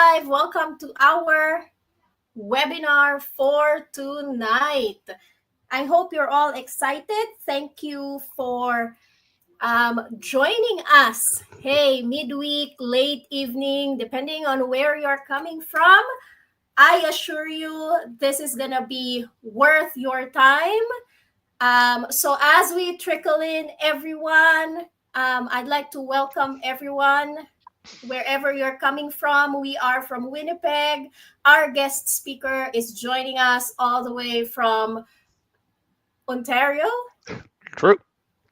live. Welcome to our webinar for tonight. I hope you're all excited. Thank you for joining us. Hey, midweek, late evening, depending on where you're coming from. I assure you this is going to be worth your time. So as we trickle in everyone, I'd like to welcome everyone wherever you're coming from. We are from Winnipeg. Our guest speaker is joining us all the way from Ontario. True.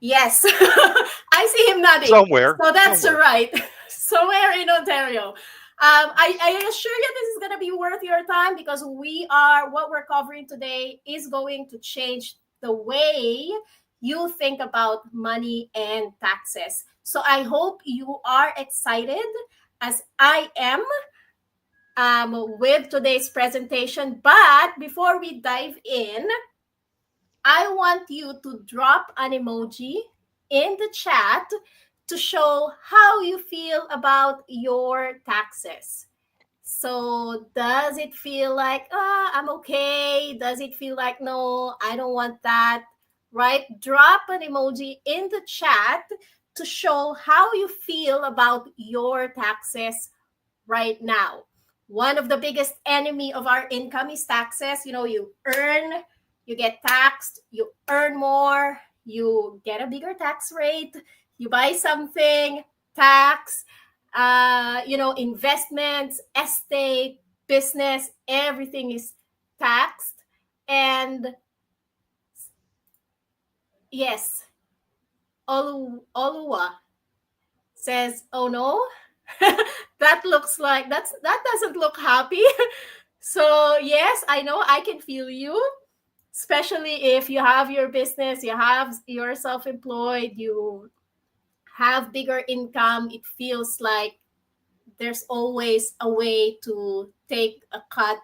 Yes, I see him nodding. Somewhere. So that's somewhere. right. Somewhere in Ontario. I assure you this is going to be worth your time because what we're covering today is going to change the way you think about money and taxes. So I hope you are excited as I am with today's presentation. But before we dive in, I want you to drop an emoji in the chat to show how you feel about your taxes. So, does it feel like, I'm okay? Does it feel like, no, I don't want that? Right? Drop an emoji in the chat to show how you feel about your taxes right now. One of the biggest enemy of our income is taxes. You earn, you get taxed, you earn more, you get a bigger tax rate, you buy something, tax, investments, estate, business, everything is taxed. And yes, Oluwa says, "Oh no, that doesn't look happy." So yes, I know I can feel you, especially if you have your business, you're self-employed, you have bigger income. It feels like there's always a way to take a cut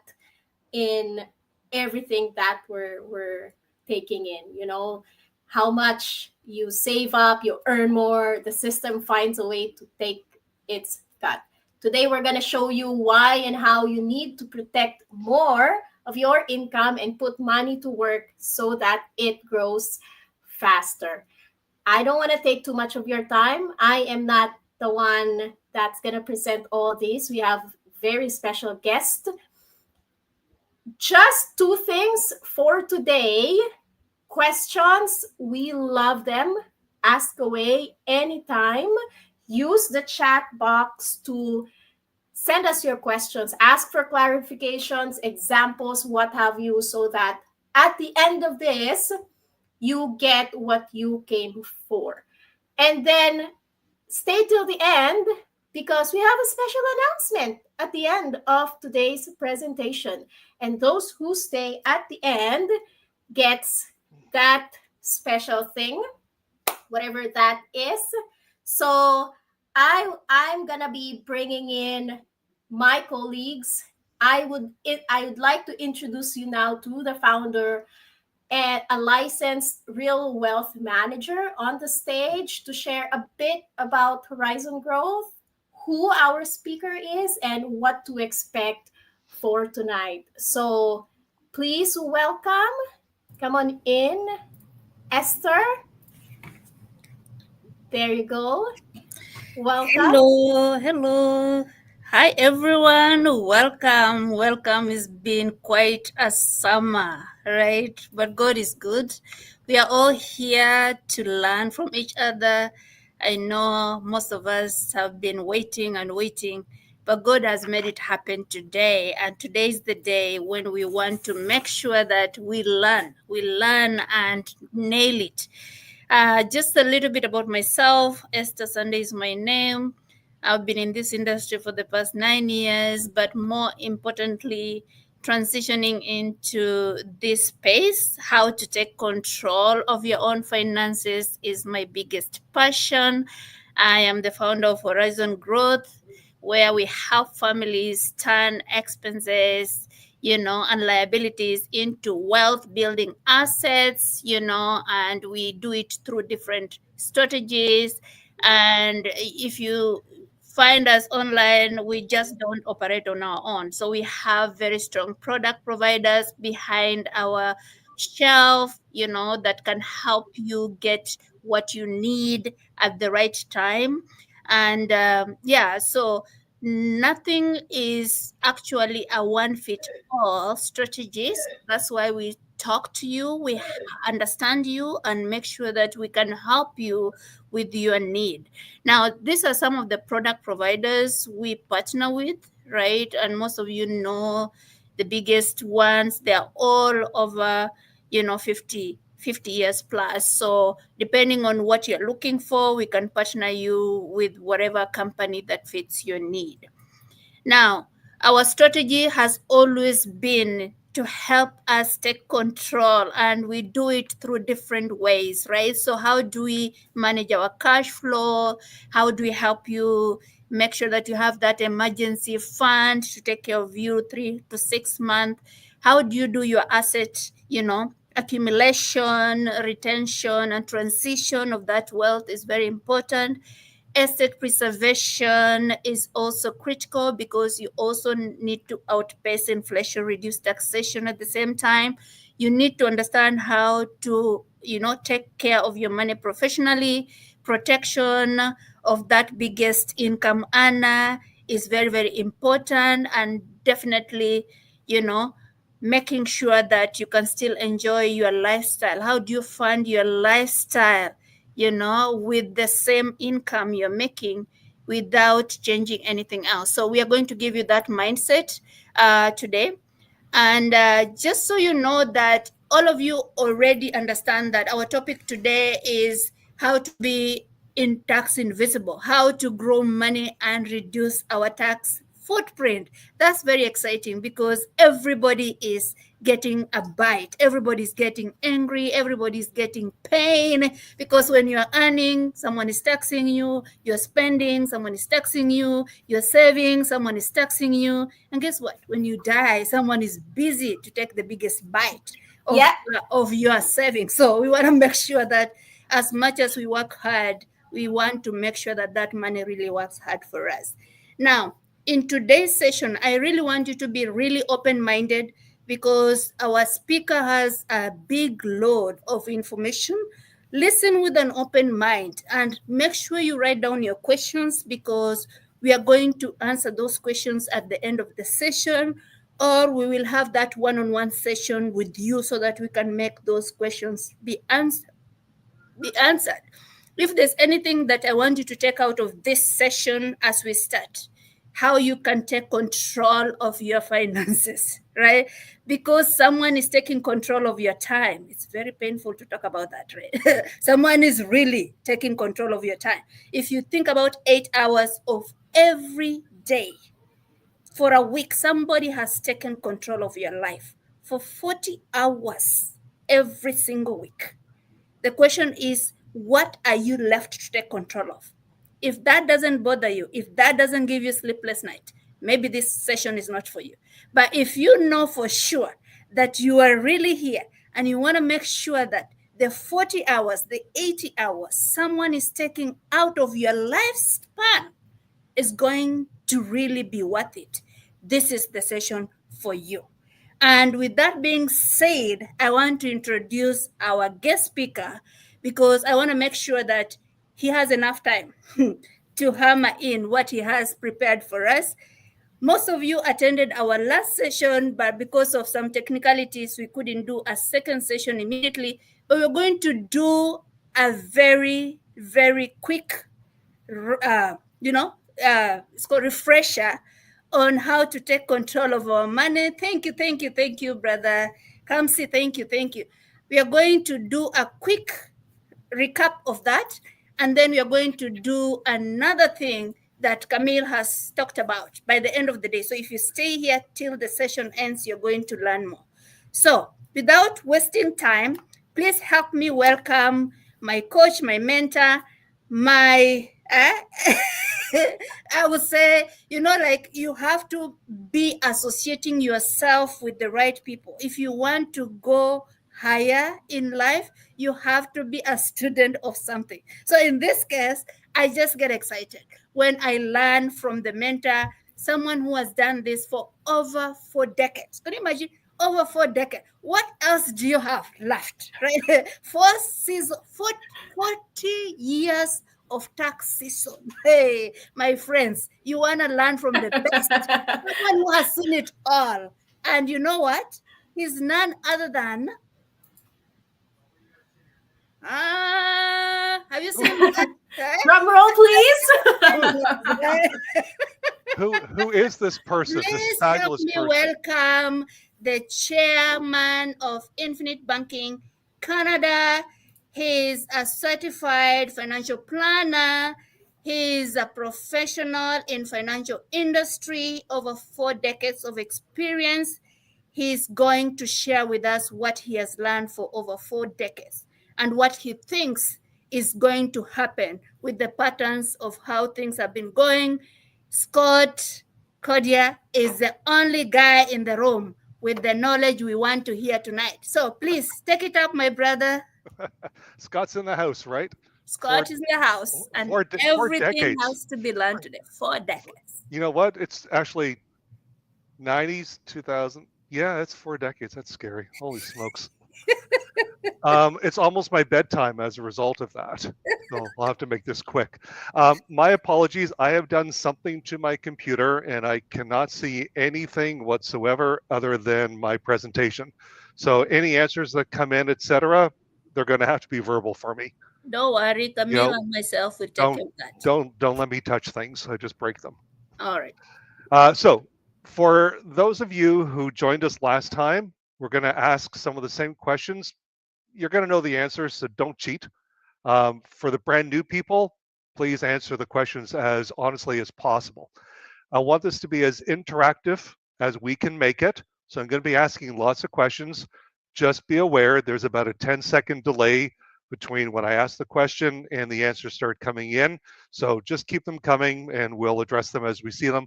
in everything that we're taking in. How much you save up, you earn more, the system finds a way to take its cut. Today we're going to show you why and how you need to protect more of your income and put money to work so that it grows faster. I don't want to take too much of your time. I am not the one that's going to present all these. We have very special guests. Just two things for today. Questions, we love them. Ask away anytime. Use the chat box to send us your questions. Ask for clarifications, examples, what have you, so that at the end of this, you get what you came for. And then stay till the end because we have a special announcement at the end of today's presentation. And those who stay at the end gets that special thing, whatever that is. So I'm gonna be bringing in my colleagues. I would like to introduce you now to the founder and a licensed real wealth manager on the stage to share a bit about Horizon Growth, who our speaker is, and what to expect for tonight. So please welcome, come on in, Esther. There you go. Welcome. Hello. Hi, everyone. Welcome. It's been quite a summer, right? But God is good. We are all here to learn from each other. I know most of us have been waiting and waiting, but God has made it happen today. And today is the day when we want to make sure that we learn and nail it. Just a little bit about myself. Esther Sunday is my name. I've been in this industry for the past 9 years, but more importantly, transitioning into this space, how to take control of your own finances is my biggest passion. I am the founder of Horizon Growth, where we help families turn expenses and liabilities into wealth building assets, and we do it through different strategies. And if you find us online. We just don't operate on our own. So we have very strong product providers behind our shelf, that can help you get what you need at the right time. And yeah, so nothing is actually a one fit all strategies. That's why we talk to you, we understand you, and make sure that we can help you with your need. Now, these are some of the product providers we partner with, right? And most of you know the biggest ones. They're all over, 50 years plus. So depending on what you're looking for, we can partner you with whatever company that fits your need. Now, our strategy has always been to help us take control, and we do it through different ways, right? So, how do we manage our cash flow? How do we help you make sure that you have that emergency fund to take care of you 3 to 6 months? How do you do your asset, accumulation, retention, and transition of that wealth is very important. Asset preservation is also critical because you also need to outpace inflation, reduce taxation at the same time. You need to understand how to, take care of your money professionally. Protection of that biggest income earner is very, very important, and definitely, making sure that you can still enjoy your lifestyle. How do you fund your lifestyle? With the same income you're making without changing anything else. So we are going to give you that mindset today. And just so you know that all of you already understand that our topic today is how to be in tax invisible, how to grow money and reduce our tax footprint. That's very exciting because everybody is getting a bite. Everybody's getting angry. Everybody's getting pain because when you're earning, someone is taxing you. You're spending, someone is taxing you. You're saving, someone is taxing you. And guess what? When you die, someone is busy to take the biggest bite of, Yeah. of your savings. So we want to make sure that as much as we work hard, we want to make sure that that money really works hard for us. Now, in today's session, I really want you to be really open-minded because our speaker has a big load of information. Listen with an open mind and make sure you write down your questions because we are going to answer those questions at the end of the session, or we will have that one-on-one session with you so that we can make those questions be answered. If there's anything that I want you to take out of this session as we start, how you can take control of your finances, right? Because someone is taking control of your time. It's very painful to talk about that, right? Someone is really taking control of your time. If you think about 8 hours of every day for a week, somebody has taken control of your life for 40 hours every single week. The question is, what are you left to take control of? If that doesn't bother you, if that doesn't give you sleepless night, maybe this session is not for you. But if you know for sure that you are really here and you want to make sure that the 40 hours, the 80 hours someone is taking out of your lifespan is going to really be worth it, this is the session for you. And with that being said, I want to introduce our guest speaker because I want to make sure that he has enough time to hammer in what he has prepared for us. Most of you attended our last session, but because of some technicalities, we couldn't do a second session immediately. But we're going to do a very, very quick, it's called refresher on how to take control of our money. Thank you, Brother Kamsi. Thank you. We are going to do a quick recap of that, and then we are going to do another thing that Camille has talked about by the end of the day. So if you stay here till the session ends, you're going to learn more. So without wasting time, please help me welcome my coach, my mentor, my I would say, you have to be associating yourself with the right people. If you want to go higher in life, you have to be a student of something. So in this case, I just get excited. when I learn from the mentor, someone who has done this for over 4 decades. Can you imagine? Over 4 decades. What else do you have left? Right? 40 years of tax season. Hey, my friends, you want to learn from the best, someone who has seen it all. And you know what? He's none other than. Have you seen that? Drum roll, please. Who is this person? This Please help fabulous me person. welcome the chairman of Infinite Banking Canada. He's a certified financial planner. He's a professional in financial industry, over 4 decades of experience. He's going to share with us what he has learned for over 4 decades and what he thinks is going to happen with the patterns of how things have been going. Scott Cordia is the only guy in the room with the knowledge we want to hear tonight. So please take it up, my brother. Scott's in the house, right? Scott is in the house, and everything decades. has to be learned today. 4 decades. You know what? It's actually 90s, 2000. Yeah, it's 4 decades. That's scary. Holy smokes. It's almost my bedtime as a result of that. So I'll have to make this quick. My apologies. I have done something to my computer and I cannot see anything whatsoever other than my presentation. So any answers that come in, etc., they're going to have to be verbal for me. Don't worry, Camille and myself will take care of that. Don't let me touch things. I just break them. All right. So for those of you who joined us last time, we're going to ask some of the same questions. You're going to know the answers, so don't cheat. For the brand new people, please answer the questions as honestly as possible. I want this to be as interactive as we can make it. So I'm going to be asking lots of questions. Just be aware there's about a 10-second delay between when I ask the question and the answers start coming in. So just keep them coming and we'll address them as we see them,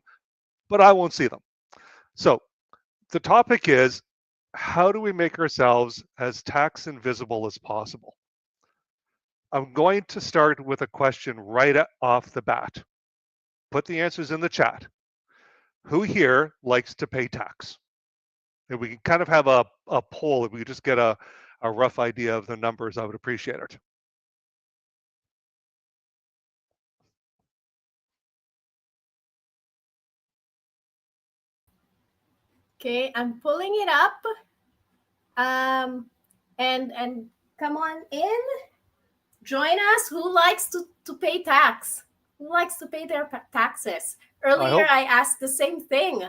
but I won't see them. So the topic is, how do we make ourselves as tax invisible as possible? I'm going to start with a question right off the bat. Put the answers in the chat. Who here likes to pay tax? If we can kind of have a poll, if we just get a rough idea of the numbers, I would appreciate it. Okay, I'm pulling it up. And come on in. Join us. Who likes to pay tax? Who likes to pay their taxes? Earlier, I asked the same thing,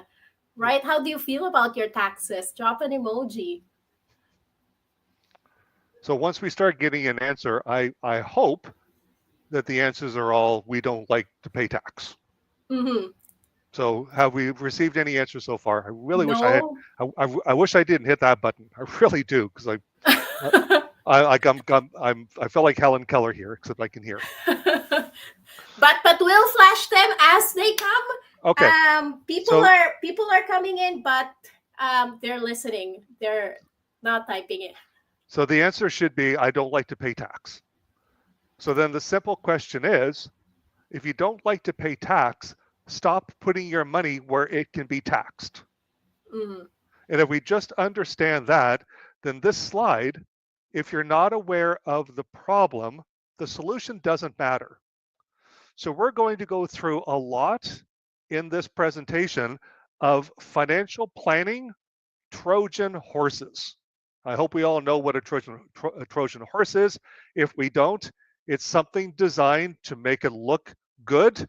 right? How do you feel about your taxes? Drop an emoji. So once we start getting an answer, I hope that the answers are all, we don't like to pay tax. Mm-hmm. So have we received any answers so far? I really wish I had. I wish I didn't hit that button. I really do, because I feel like Helen Keller here, except I can hear. But we'll flash them as they come. Okay. People are coming in, but they're listening. They're not typing it. So the answer should be, I don't like to pay tax. So then the simple question is, if you don't like to pay tax, stop putting your money where it can be taxed. Mm-hmm. And if we just understand that, then this slide, if you're not aware of the problem, the solution doesn't matter. So we're going to go through a lot in this presentation of financial planning Trojan horses. I hope we all know what a Trojan horse is. If we don't, it's something designed to make it look good,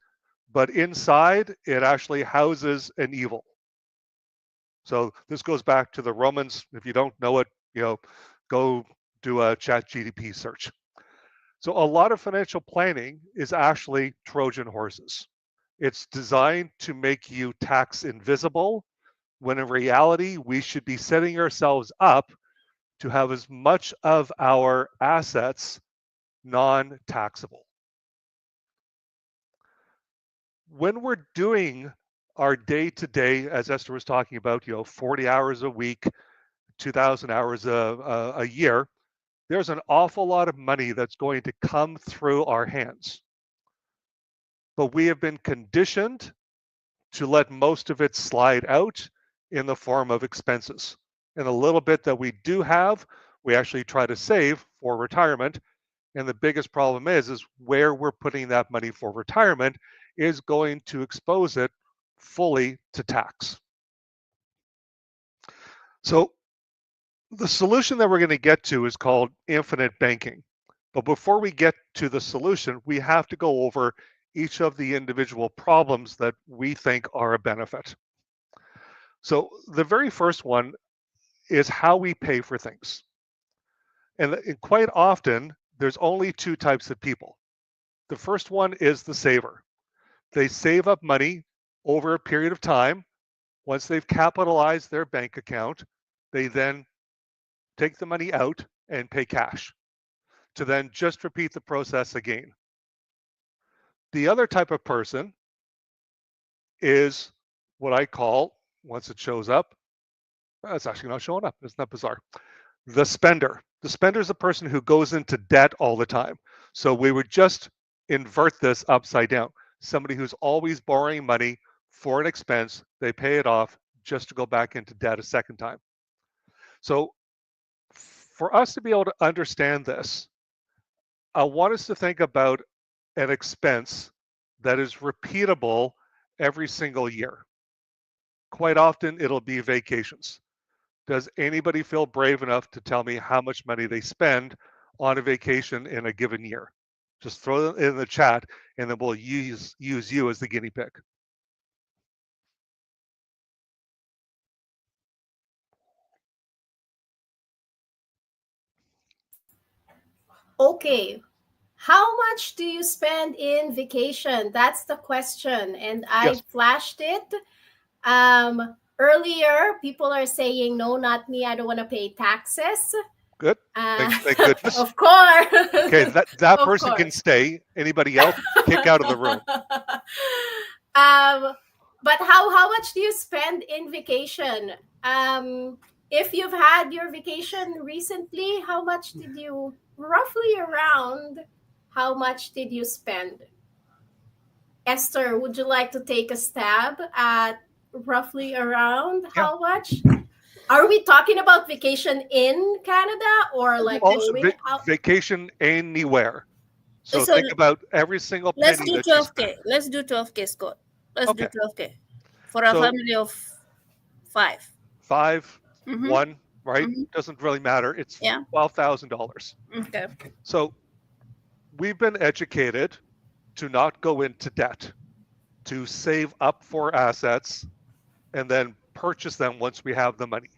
but inside it actually houses an evil. So this goes back to the Romans. If you don't know it, go do a ChatGPT search. So a lot of financial planning is actually Trojan horses. It's designed to make you tax invisible, when in reality, we should be setting ourselves up to have as much of our assets non-taxable. When we're doing our day-to-day, as Esther was talking about, 40 hours a week, 2,000 hours a year, there's an awful lot of money that's going to come through our hands. but we have been conditioned to let most of it slide out in the form of expenses. And a little bit that we do have, we actually try to save for retirement. And the biggest problem is where we're putting that money for retirement is going to expose it fully to tax. So the solution that we're going to get to is called infinite banking. But before we get to the solution, we have to go over each of the individual problems that we think are a benefit. So the very first one is how we pay for things. And quite often, there's only two types of people. The first one is the saver. They save up money over a period of time. Once they've capitalized their bank account, they then take the money out and pay cash to then just repeat the process again. The other type of person is what I call, once it shows up, it's actually not showing up. Isn't that bizarre? The spender. The spender is a person who goes into debt all the time. So we would just invert this upside down. Somebody who's always borrowing money for an expense, they pay it off just to go back into debt a second time. So for us to be able to understand this, I want us to think about an expense that is repeatable every single year. Quite often it'll be vacations. Does anybody feel brave enough to tell me how much money they spend on a vacation in a given year? Just throw it in the chat and then we'll use you as the guinea pig. Okay. How much do you spend in vacation? That's the question. And I Yes. flashed it. Earlier, people are saying, no, not me. I don't want to pay taxes. Good. Thank goodness. Of course. Okay, that Of person can course. stay. Anybody else, kick out of the room. But how much do you spend in vacation? If you've had your vacation recently, how much did you, roughly around, how much did you spend? Esther, would you like to take a stab at roughly around how much? Are we talking about vacation in Canada or like Also, going out? vacation anywhere. So So think about every single penny let's do that you 12K. spend. Let's do 12K, Scott. Let's do Okay. 12K for a So- family of 5. 5, Mhm. 1, right? Mhm. Doesn't really matter. It's Yeah. $12,000. Okay. So we've been educated to not go into debt, to save up for assets and then purchase them once we have the money.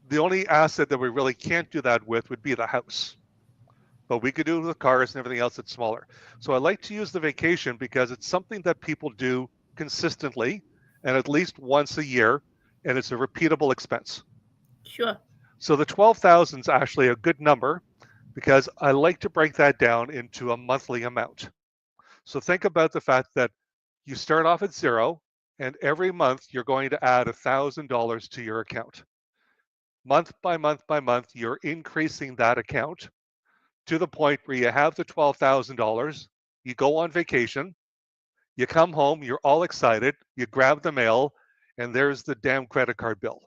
The only asset that we really can't do that with would be the house. But we could do it with cars and everything else that's smaller. So I like to use the vacation because it's something that people do consistently and at least once a year, and it's a repeatable expense. Sure. So the 12,000 is actually a good number because I like to break that down into a monthly amount. So think about the fact that you start off at 0 and every month you're going to add $1,000 to your account. Month by month by month, you're increasing that account to the point where you have the $12,000, you go on vacation, you come home, you're all excited, you grab the mail, and there's the damn credit card bill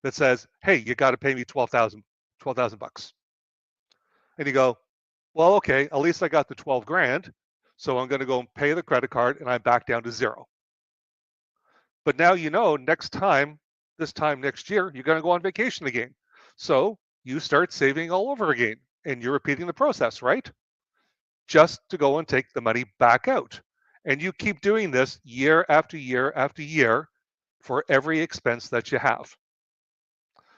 that says, hey, you got to pay me $12,000 bucks. And you go, well, okay, at least I got the 12 grand, so I'm going to go and pay the credit card and I'm back down to 0. But now you know next time, this time next year, you're going to go on vacation again. So you start saving all over again and you're repeating the process, right? Just to go and take the money back out. And you keep doing this year after year after year for every expense that you have.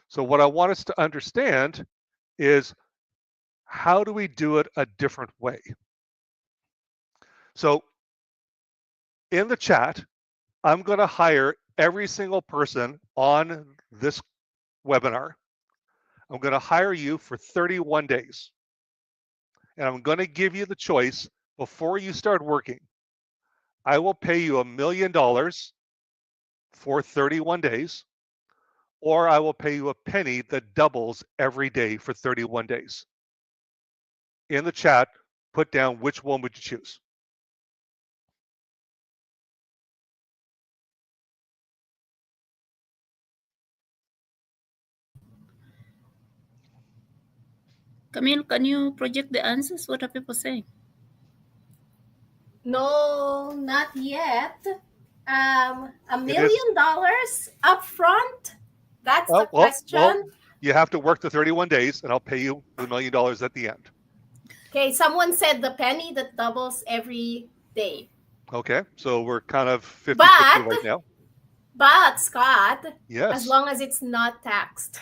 So what I want us to understand is how do we do it a different way? So in the chat, I'm going to hire every single person on this webinar. I'm going to hire you for 31 days. And I'm going to give you the choice before you start working. I will pay you $1 million for 31 days, or I will pay you a penny that doubles every day for 31 days. In the chat, put down which one would you choose. Camille, can you project the answers? What are people saying? No, not yet. $1 It million up front? That's the question. Well, you have to work the 31 days, and I'll pay you the $1 million at the end. Okay, someone said the penny that doubles every day. Okay, so we're kind of 50-50 But- right now. But, Scott, Yes, as long as it's not taxed.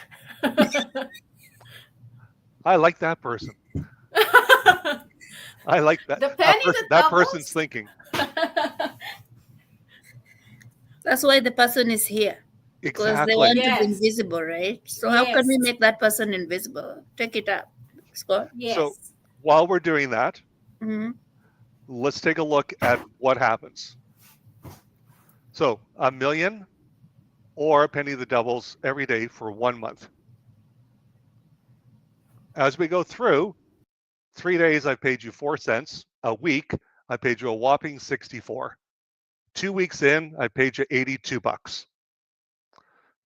I like that person. I like that. The penny that That doubles? person's thinking. That's why the person is here. Because they Exactly. want to Yes. be invisible, right? So how can we Yes. make that person invisible? Take it up, Scott. Yes. So- While we're doing that, Hmm. let's take a look at what happens. So $1 million or a penny that doubles every day for 1 month. As we go through, 3 days I paid you 4 cents. A week I paid you a whopping 64. 2 weeks in I paid you $82.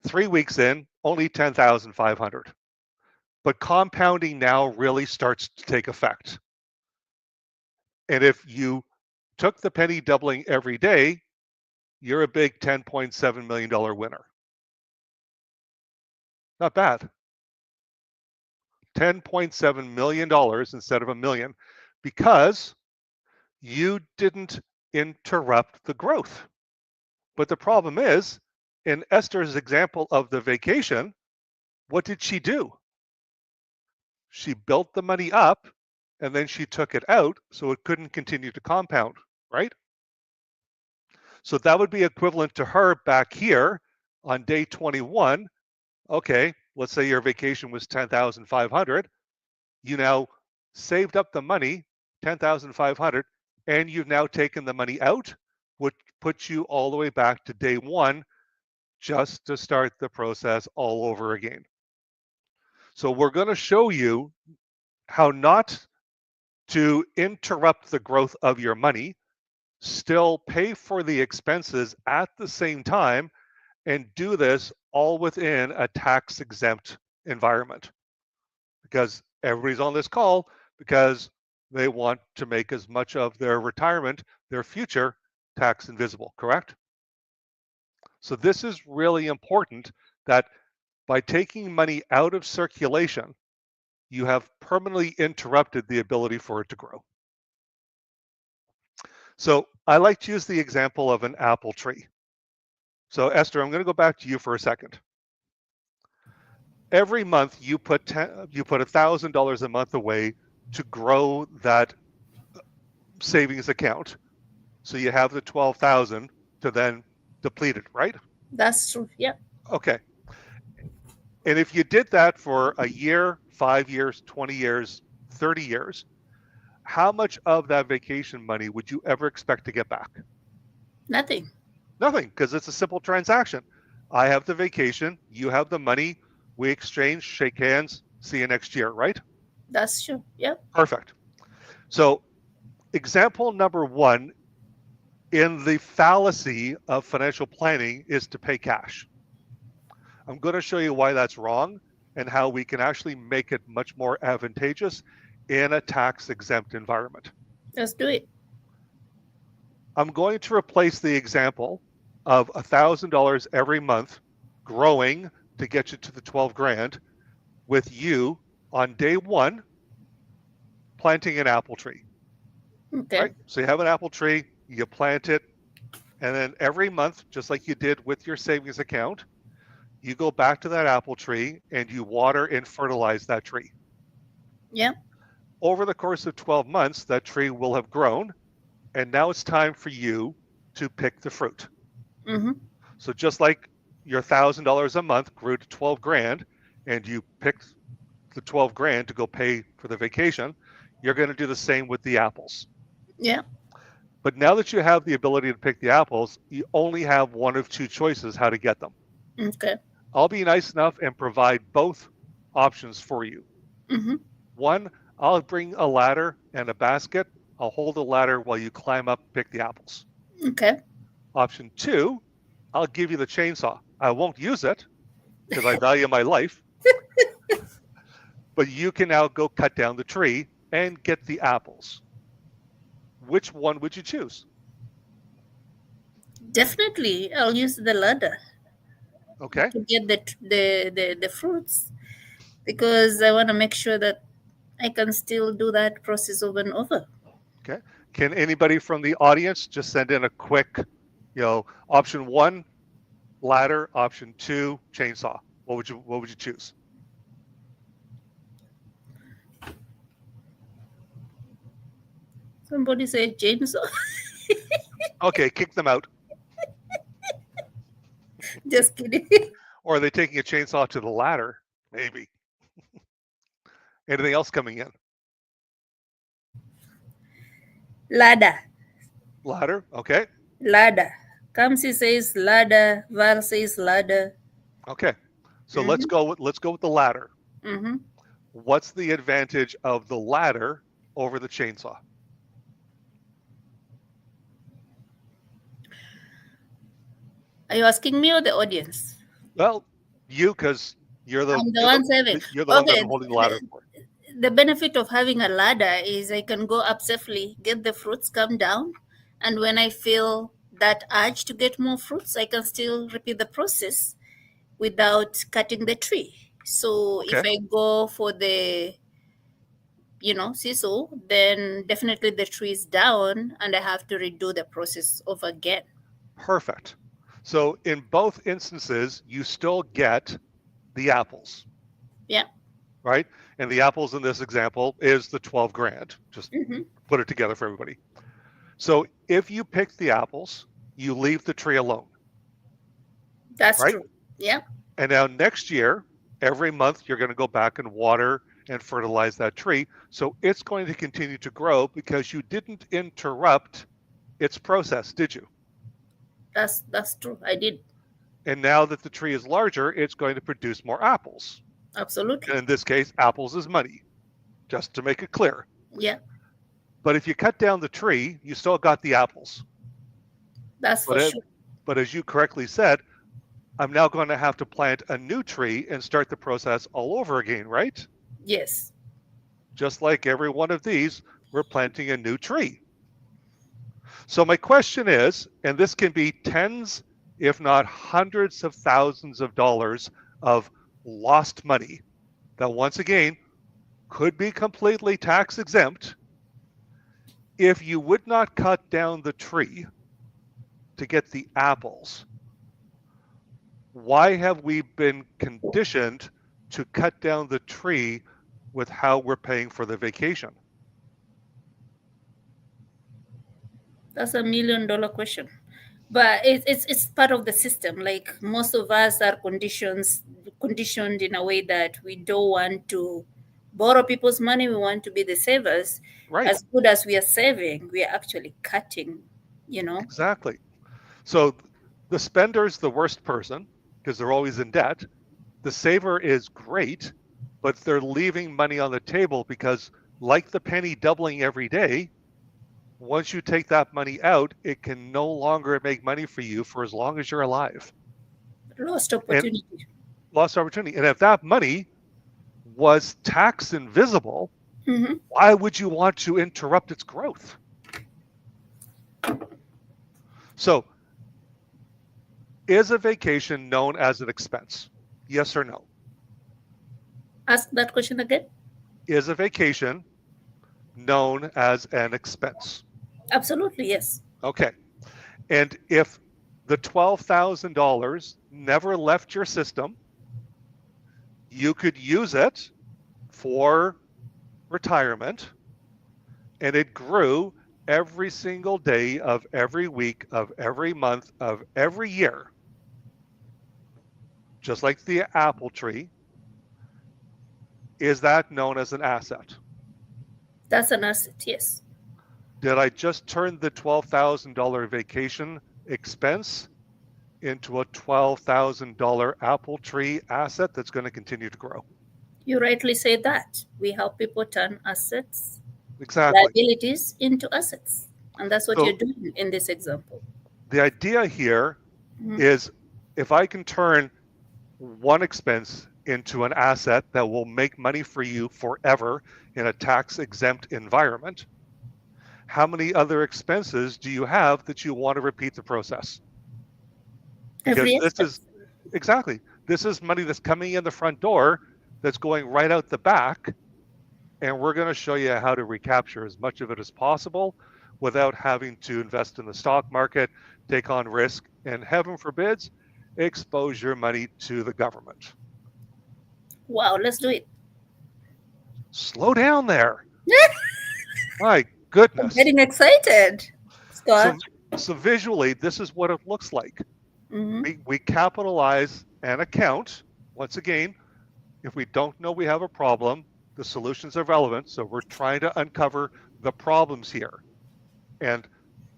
3 weeks in, only 10,500. But compounding now really starts to take effect. And if you took the penny doubling every day, you're a big $10.7 million winner. Not bad. $10.7 million instead of $1 million because you didn't interrupt the growth. But the problem is, in Esther's example of the vacation, what did she do? She built the money up and then she took it out so it couldn't continue to compound, right? So that would be equivalent to her back here on day 21. Okay, let's say your vacation was 10,500. You now saved up the money, 10,500, and you've now taken the money out, which puts you all the way back to day 1 just to start the process all over again. So we're going to show you how not to interrupt the growth of your money, still pay for the expenses at the same time, and do this all within a tax-exempt environment. Because everybody's on this call because they want to make as much of their retirement, their future, tax invisible, correct? So this is really important that by taking money out of circulation, you have permanently interrupted the ability for it to grow. So I like to use the example of an apple tree. So Esther, I'm going to go back to you for a second. Every month you put $1,000 a month away to grow that savings account. So you have the 12,000 to then deplete it, right? That's true. Yeah. Okay. And if you did that for a year, 5 years, 20 years, 30 years, how much of that vacation money would you ever expect to get back? Nothing. Nothing, because it's a simple transaction. I have the vacation, you have the money, we exchange, shake hands, see you next year, right? That's true. Yep. Perfect. So example number 1 in the fallacy of financial planning is to pay cash. I'm going to show you why that's wrong and how we can actually make it much more advantageous in a tax-exempt environment. Let's do it. I'm going to replace the example of $1,000 every month growing to get you to the 12 grand with you on day 1 planting an apple tree. Okay. Right? So you have an apple tree, you plant it, and then every month, just like you did with your savings account, you go back to that apple tree and you water and fertilize that tree. Yeah. Over the course of 12 months, that tree will have grown, and now it's time for you to pick the fruit. Mm-hmm. So just like your $1,000 a month grew to 12 grand, and you picked the 12 grand to go pay for the vacation, you're going to do the same with the apples. Yeah. But now that you have the ability to pick the apples, you only have one of 2 choices how to get them. Okay. I'll be nice enough and provide both options for you. Mm-hmm. One, I'll bring a ladder and a basket. I'll hold the ladder while you climb up, pick the apples. Okay. Option 2, I'll give you the chainsaw. I won't use it because I value my life. but you can now go cut down the tree and get the apples. Which one would you choose? Definitely, I'll use the ladder Okay. to get the fruits, because I want to make sure that I can still do that process over and over. Okay. Can anybody from the audience just send in a quick, option 1, ladder, option 2, chainsaw? What would you choose? Somebody say chainsaw. Okay, kick them out. Just kidding. Or are they taking a chainsaw to the ladder? Maybe. Anything else coming in? Ladder. Ladder. Okay. Ladder. Kamsi says ladder. Val says ladder. Okay. So let's go with the ladder. Mm-hmm. What's the advantage of the ladder over the chainsaw? Are you asking me or the audience? Well, you, because you're the I'm the one saving. You're the one Okay. that's holding the ladder for. The benefit of having a ladder is I can go up safely, get the fruits, come down, and when I feel that urge to get more fruits, I can still repeat the process without cutting the tree. So if Okay. I go for the seesaw, then definitely the tree is down and I have to redo the process over again. Perfect. So in both instances, you still get the apples. Yeah. Right? And the apples in this example is the 12 grand. Just Mm-hmm. put it together for everybody. So if you pick the apples, you leave the tree alone. That's Right? true. Yeah. And now next year, every month, you're going to go back and water and fertilize that tree. So it's going to continue to grow because you didn't interrupt its process, did you? That's true. I did. And now that the tree is larger, it's going to produce more apples. Absolutely. And in this case, apples is money, just to make it clear. Yeah. But if you cut down the tree, you still got the apples. That's for sure. But as you correctly said, I'm now going to have to plant a new tree and start the process all over again, right? Yes. Just like every one of these, we're planting a new tree. So my question is, and this can be tens, if not hundreds of thousands of dollars of lost money that once again could be completely tax exempt. If you would not cut down the tree to get the apples, why have we been conditioned to cut down the tree with how we're paying for the vacation? That's $1 million question. But it's part of the system. Like most of us are conditioned in a way that we don't want to borrow people's money. We want to be the savers. Right. As good as we are saving, we are actually cutting, Exactly. So the spender's the worst person because they're always in debt. The saver is great, but they're leaving money on the table because, like the penny doubling every day, once you take that money out, it can no longer make money for you for as long as you're alive. Lost opportunity. Lost opportunity. And if that money was tax invisible, Mm-hmm. why would you want to interrupt its growth? So, is a vacation known as an expense? Yes or no? Ask that question again. Is a vacation known as an expense? Absolutely, yes. Okay. And if the $12,000 never left your system, you could use it for retirement, and it grew every single day of every week of every month of every year, just like the apple tree. Is that known as an asset? That's an asset, yes. Did I just turn the $12,000 vacation expense into a $12,000 apple tree asset that's going to continue to grow? You rightly say that. We help people turn assets, Exactly. liabilities into assets. And that's what So- you're doing in this example. The idea here Mhm. is if I can turn one expense into an asset that will make money for you forever in a tax-exempt environment, how many other expenses do you have that you want to repeat the process? Because Every this is exactly, this is money that's coming in the front door that's going right out the back, and we're going to show you how to recapture as much of it as possible without having to invest in the stock market, take on risk, and heaven forbids, expose your money to the government. Wow, let's do it. Slow down there. My goodness. I'm getting excited, Scott. So visually, this is what it looks like. Mhm. We capitalize an account. Once again, if we don't know we have a problem, the solutions are relevant. So we're trying to uncover the problems here. And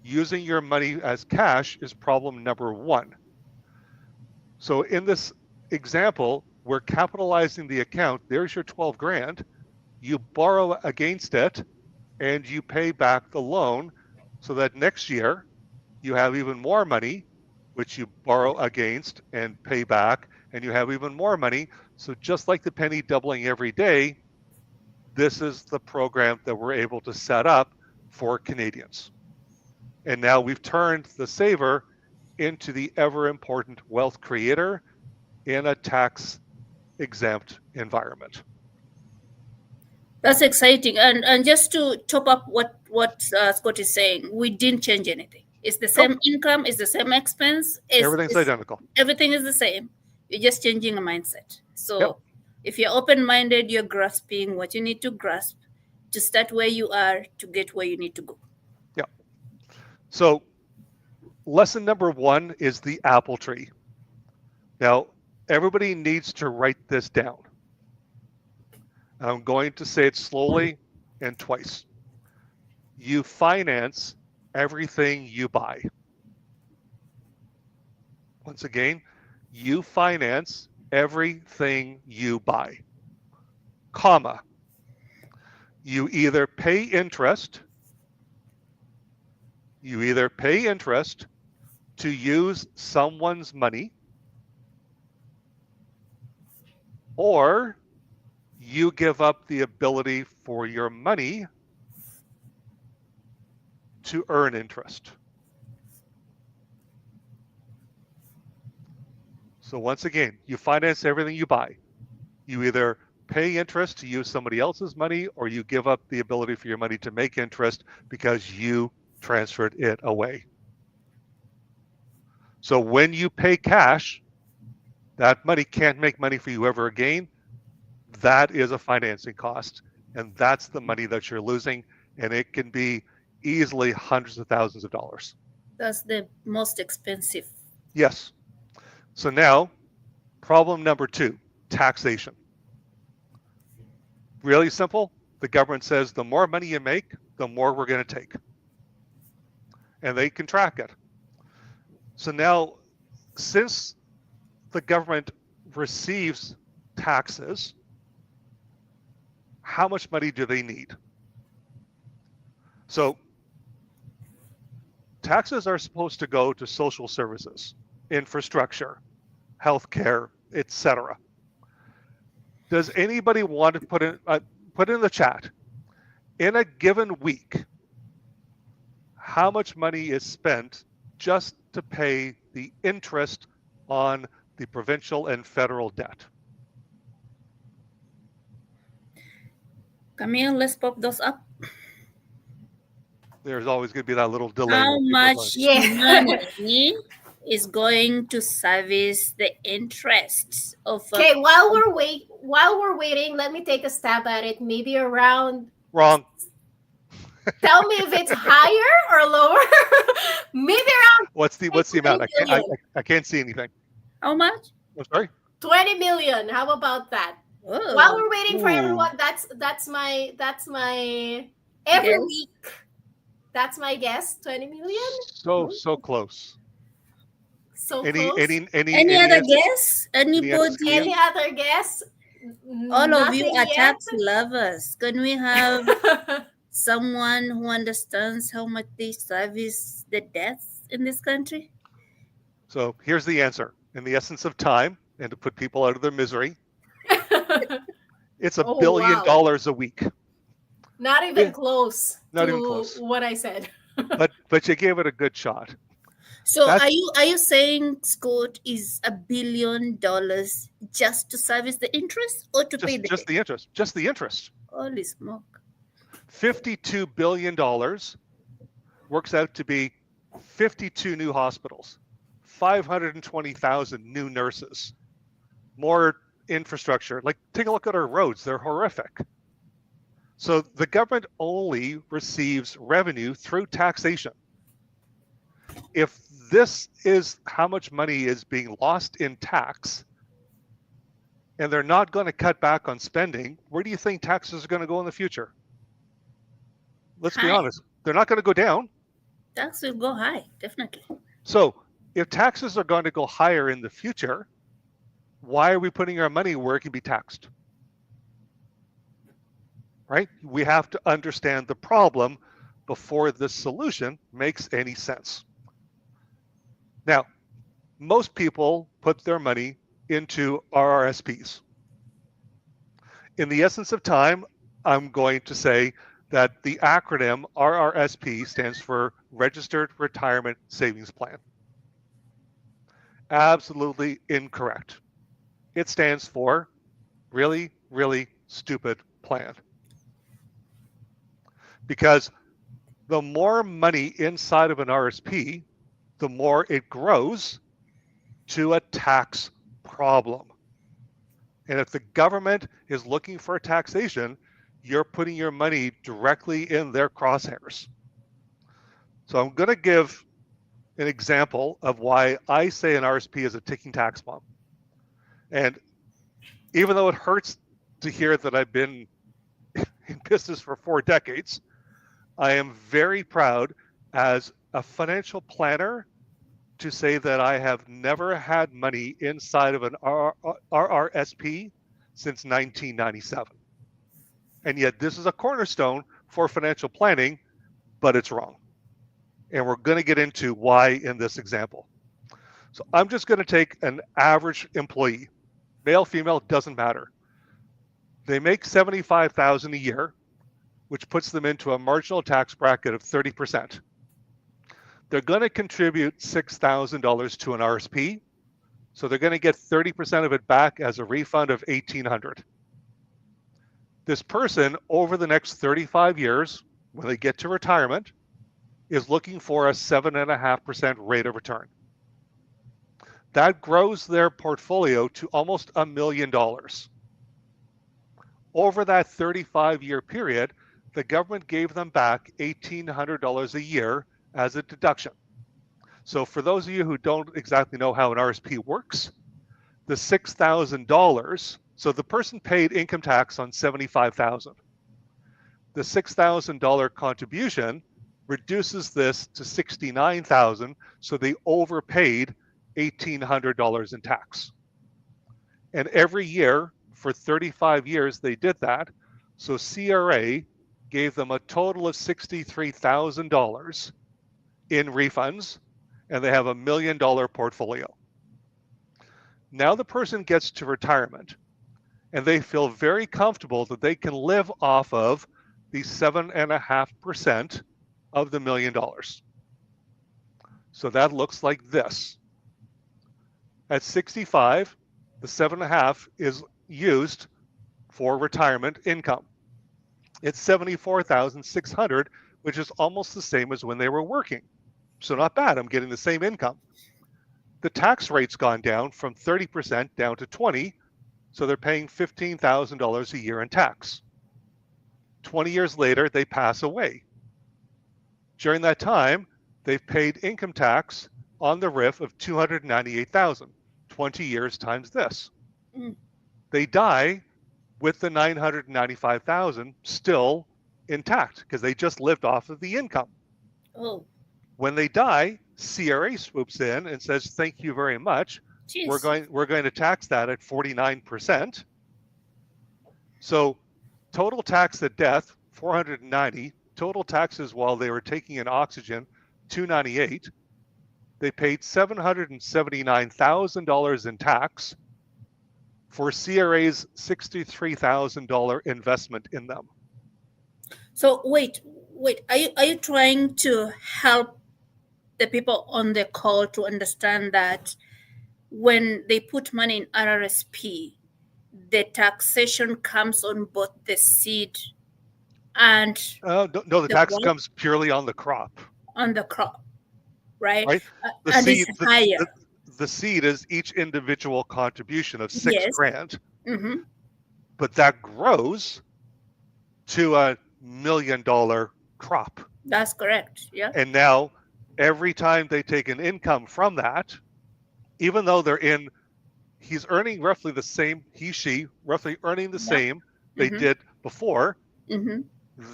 using your money as cash is problem number one. So in this example, we're capitalizing the account. There's your 12 grand. You borrow against it and you pay back the loan so that next year you have even more money, which you borrow against and pay back, and you have even more money. So just like the penny doubling every day, this is the program that we're able to set up for Canadians. And now we've turned the saver into the ever important wealth creator in a tax exempt environment. That's exciting. And just to top up what Scott is saying, we didn't change anything. It's the same income, it's the same expense. Everything's identical. Everything is the same. You're just changing a mindset. So if you're open-minded, you're grasping what you need to grasp to start where you are to get where you need to go. Yeah. So lesson number one is the apple tree. Now, everybody needs to write this down. I'm going to say it slowly and twice. You finance everything you buy. Once again, you finance everything you buy, comma. You either pay interest to use someone's money, or you give up the ability for your money to earn interest. So once again, you finance everything you buy. You either pay interest to use somebody else's money, or you give up the ability for your money to make interest because you transferred it away. So when you pay cash, that money can't make money for you ever again. That is a financing cost, and that's the money that you're losing, and it can be easily hundreds of thousands of dollars. That's the most expensive. Yes. So now, problem number two, taxation. Really simple. The government says the more money you make, the more we're going to take. And they can track it. So now, since the government receives taxes, how much money do they need? So taxes are supposed to go to social services, infrastructure, healthcare, etc. Does anybody want to put in the chat, in a given week, how much money is spent just to pay the interest on the provincial and federal debt? Camille, let's pop those up. There's always going to be that little delay. How much money is going to service the interest of? Okay, while we're waiting, let me take a stab at it. Maybe around. Wrong. Tell me if it's higher or lower. Maybe around. What's the amount? I can't see anything. How much? I'm sorry. 20 million. How about that? Oh. While we're waiting for everyone, that's my every week. That's my guess. 20 million. So close. So any close. Any other guess? Anybody? Any other guess? All of you are tax lovers. Can we have someone who understands how much they service the debts in this country? So here's the answer. In the essence of time, and to put people out of their misery, It's $1 Oh, billion wow. a week. Not even Yeah, close not to even close. what I said. But you gave it a good shot. So That's are you saying, Scott, is $1 billion just to service the interest or to pay the just debt? the interest. Just the interest. Holy smoke. $52 billion works out to be 52 new hospitals, 520,000 new nurses, more infrastructure. Like, take a look at our roads. They're horrific. So the government only receives revenue through taxation. If this is how much money is being lost in tax, and they're not going to cut back on spending, where do you think taxes are going to go in the future? Let's be High. honest. They're not going to go down. Tax will go high, definitely. So if taxes are going to go higher in the future, why are we putting our money where it can be taxed? Right? We have to understand the problem before the solution makes any sense. Now, most people put their money into RRSPs. In the essence of time, I'm going to say that the acronym RRSP stands for Registered Retirement Savings Plan. Absolutely incorrect. It stands for really, really stupid plan. Because the more money inside of an RSP, the more it grows to a tax problem. And if the government is looking for a taxation, you're putting your money directly in their crosshairs. So I'm going to give an example of why I say an RSP is a ticking tax bomb. And even though it hurts to hear that I've been in business for 4 decades, I am very proud as a financial planner to say that I have never had money inside of an RRSP since 1997. And yet this is a cornerstone for financial planning, but it's wrong. And we're going to get into why in this example. So I'm just going to take an average employee, male, female, doesn't matter. They make $75,000 a year, which puts them into a marginal tax bracket of 30%. They're going to contribute $6,000 to an RSP, so they're going to get 30% of it back as a refund of $1,800. This person, over the next 35 years, when they get to retirement, is looking for a 7.5% rate of return. That grows their portfolio to almost $1 million. Over that 35-year period, the government gave them back $1,800 a year as a deduction. So for those of you who don't exactly know how an RSP works, the $6,000, so the person paid income tax on $75,000. The $6,000 contribution reduces this to $69,000, so they overpaid $1,800 in tax. And every year for 35 years they did that. So CRA gave them a total of $63,000 in refunds, and they have $1 million portfolio. Now the person gets to retirement, and they feel very comfortable that they can live off of the 7.5% of the $1 million. So that looks like this. At 65, the 7.5 is used for retirement income. It's $74,600, which is almost the same as when they were working. So not bad, I'm getting the same income. The tax rate's gone down from 30% down to 20%, so they're paying $15,000 a year in tax. 20 years later, they pass away. During that time, they've paid income tax on the RIF of $298,000, 20 years times this. They die with the $995,000 still intact because they just lived off of the income. Oh, When they die, CRA swoops in and says, "Thank you very much. jeez. We're going to tax that at 49%." So total tax at death, $490. Total taxes while they were taking in oxygen, $298. They paid $779,000 in tax for CRA's $63,000 investment in them. So wait, are you trying to help the people on the call to understand that when they put money in RRSP, the taxation comes on both the seed and No, the tax comes purely on the crop. On the crop, right? The and seed, it's higher. The seed is each individual contribution of $6,000, Mm-hmm. but that grows to $1 million crop. That's correct. Yeah. And now, every time they take an income from that, even though he's earning roughly the same, she roughly earning the same they did before. Mm-hmm.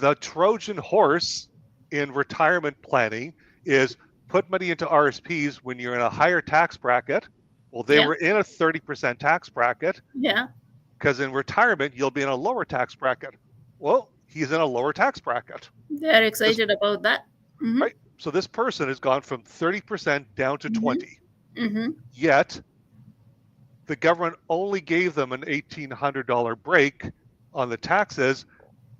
The Trojan horse in retirement planning is put money into RSPs when you're in a higher tax bracket. Well, they were in a 30% tax bracket. Yeah. Because in retirement, you'll be in a lower tax bracket. Well, he's in a lower tax bracket. They're excited about that. Mm-hmm. Right. So this person has gone from 30% down to 20%. Mm-hmm. Yet, the government only gave them an $1,800 break on the taxes,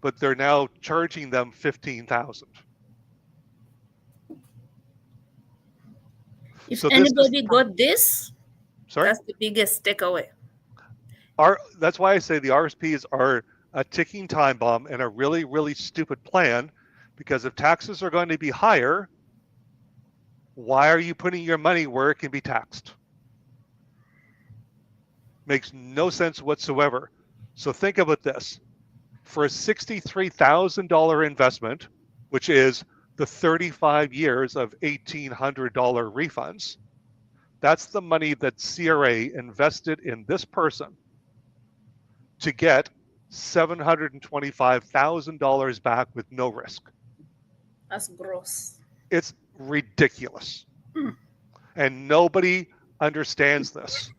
but they're now charging them $15,000. If anybody got this, that's the biggest takeaway. That's why I say the RSPs are a ticking time bomb and a really, really stupid plan, because if taxes are going to be higher, why are you putting your money where it can be taxed? Makes no sense whatsoever. So think about this. For a $63,000 investment, which is the 35 years of $1,800 refunds, that's the money that CRA invested in this person to get $725,000 back with no risk. That's gross. It's ridiculous. And nobody understands this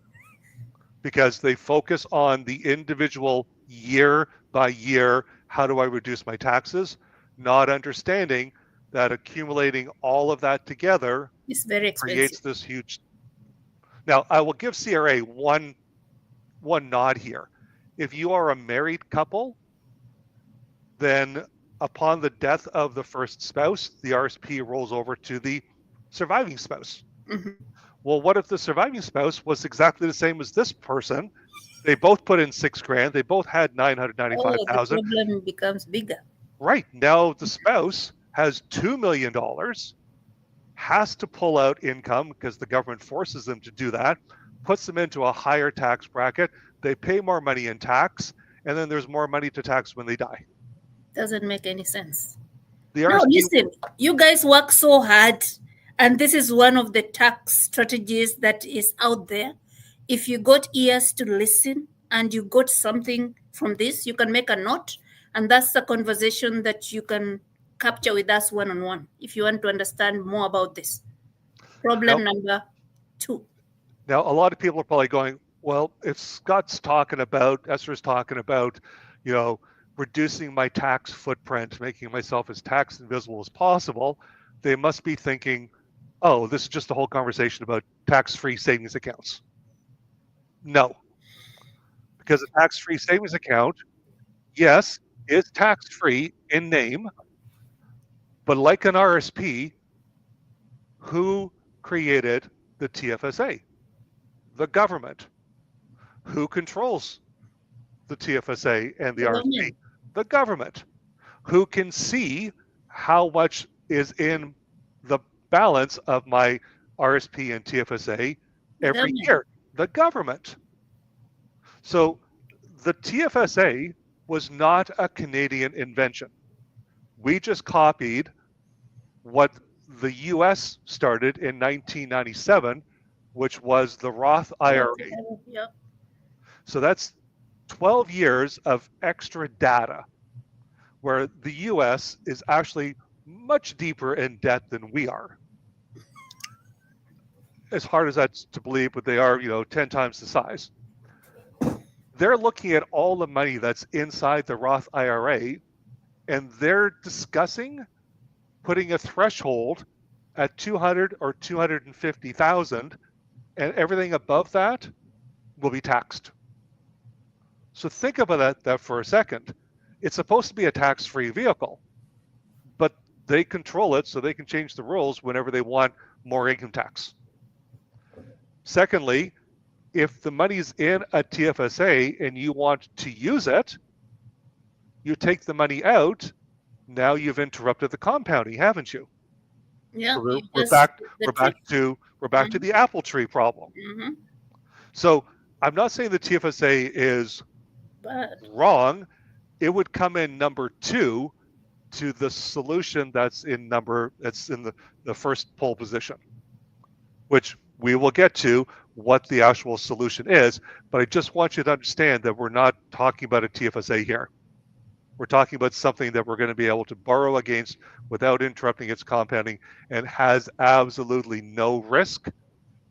because they focus on the individual year by year, how do I reduce my taxes? Not understanding that accumulating all of that together is very expensive. Creates this huge. Now, I will give CRA one nod here. If you are a married couple, then upon the death of the first spouse, the RSP rolls over to the surviving spouse. Mm-hmm. Well, what if the surviving spouse was exactly the same as this person? They both put in $6,000. They both had $995,000. The problem becomes bigger. Right. Now the spouse has $2 million, has to pull out income because the government forces them to do that, puts them into a higher tax bracket. They pay more money in tax, and then there's more money to tax when they die. Doesn't make any sense. No, listen, you guys work so hard, and this is one of the tax strategies that is out there. If you got ears to listen and you got something from this, you can make a note, and that's the conversation that you can capture with us one-on-one if you want to understand more about this. Problem number 2. Now, a lot of people are probably going, well, if Scott's talking about, Esther's talking about, reducing my tax footprint, making myself as tax invisible as possible, they must be thinking, oh, this is just a whole conversation about tax-free savings accounts. No, because a tax-free savings account, yes, is tax-free in name, but like an RSP, who created the TFSA? The government. Who controls the TFSA and the RSP? The government. Who can see how much is in the balance of my RSP and TFSA every year? The government. So the TFSA was not a Canadian invention. We just copied what the US started in 1997, which was the Roth IRA. Yep. So that's 12 years of extra data where the US is actually much deeper in debt than we are. As hard as that's to believe, but they are, 10 times the size. They're looking at all the money that's inside the Roth IRA, and they're discussing putting a threshold at 200 or 250,000, and everything above that will be taxed. So think about that for a second. It's supposed to be a tax-free vehicle, but they control it so they can change the rules whenever they want more income tax. Secondly, if the money's in a TFSA and you want to use it, you take the money out. Now you've interrupted the compounding, haven't you? Yeah. So you we're just- back the we're back to the apple tree problem. Mhm. So I'm not saying the TFSA is But wrong. It would come in number 2 to the solution that's in the first pole position, which we will get to what the actual solution is. But I just want you to understand that we're not talking about a TFSA here. We're talking about something that we're going to be able to borrow against without interrupting its compounding, and has absolutely no risk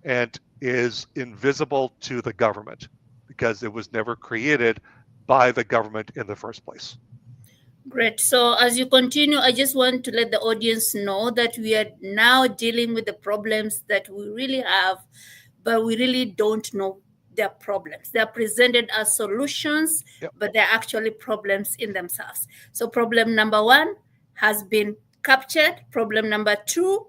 and is invisible to the government because it was never created by the government in the first place. great. So as you continue, I just want to let the audience know that we are now dealing with the problems that we really have, but we really don't know their problems. They are presented as solutions, Yep. but they're actually problems in themselves. So problem number 1 has been captured. Problem number 2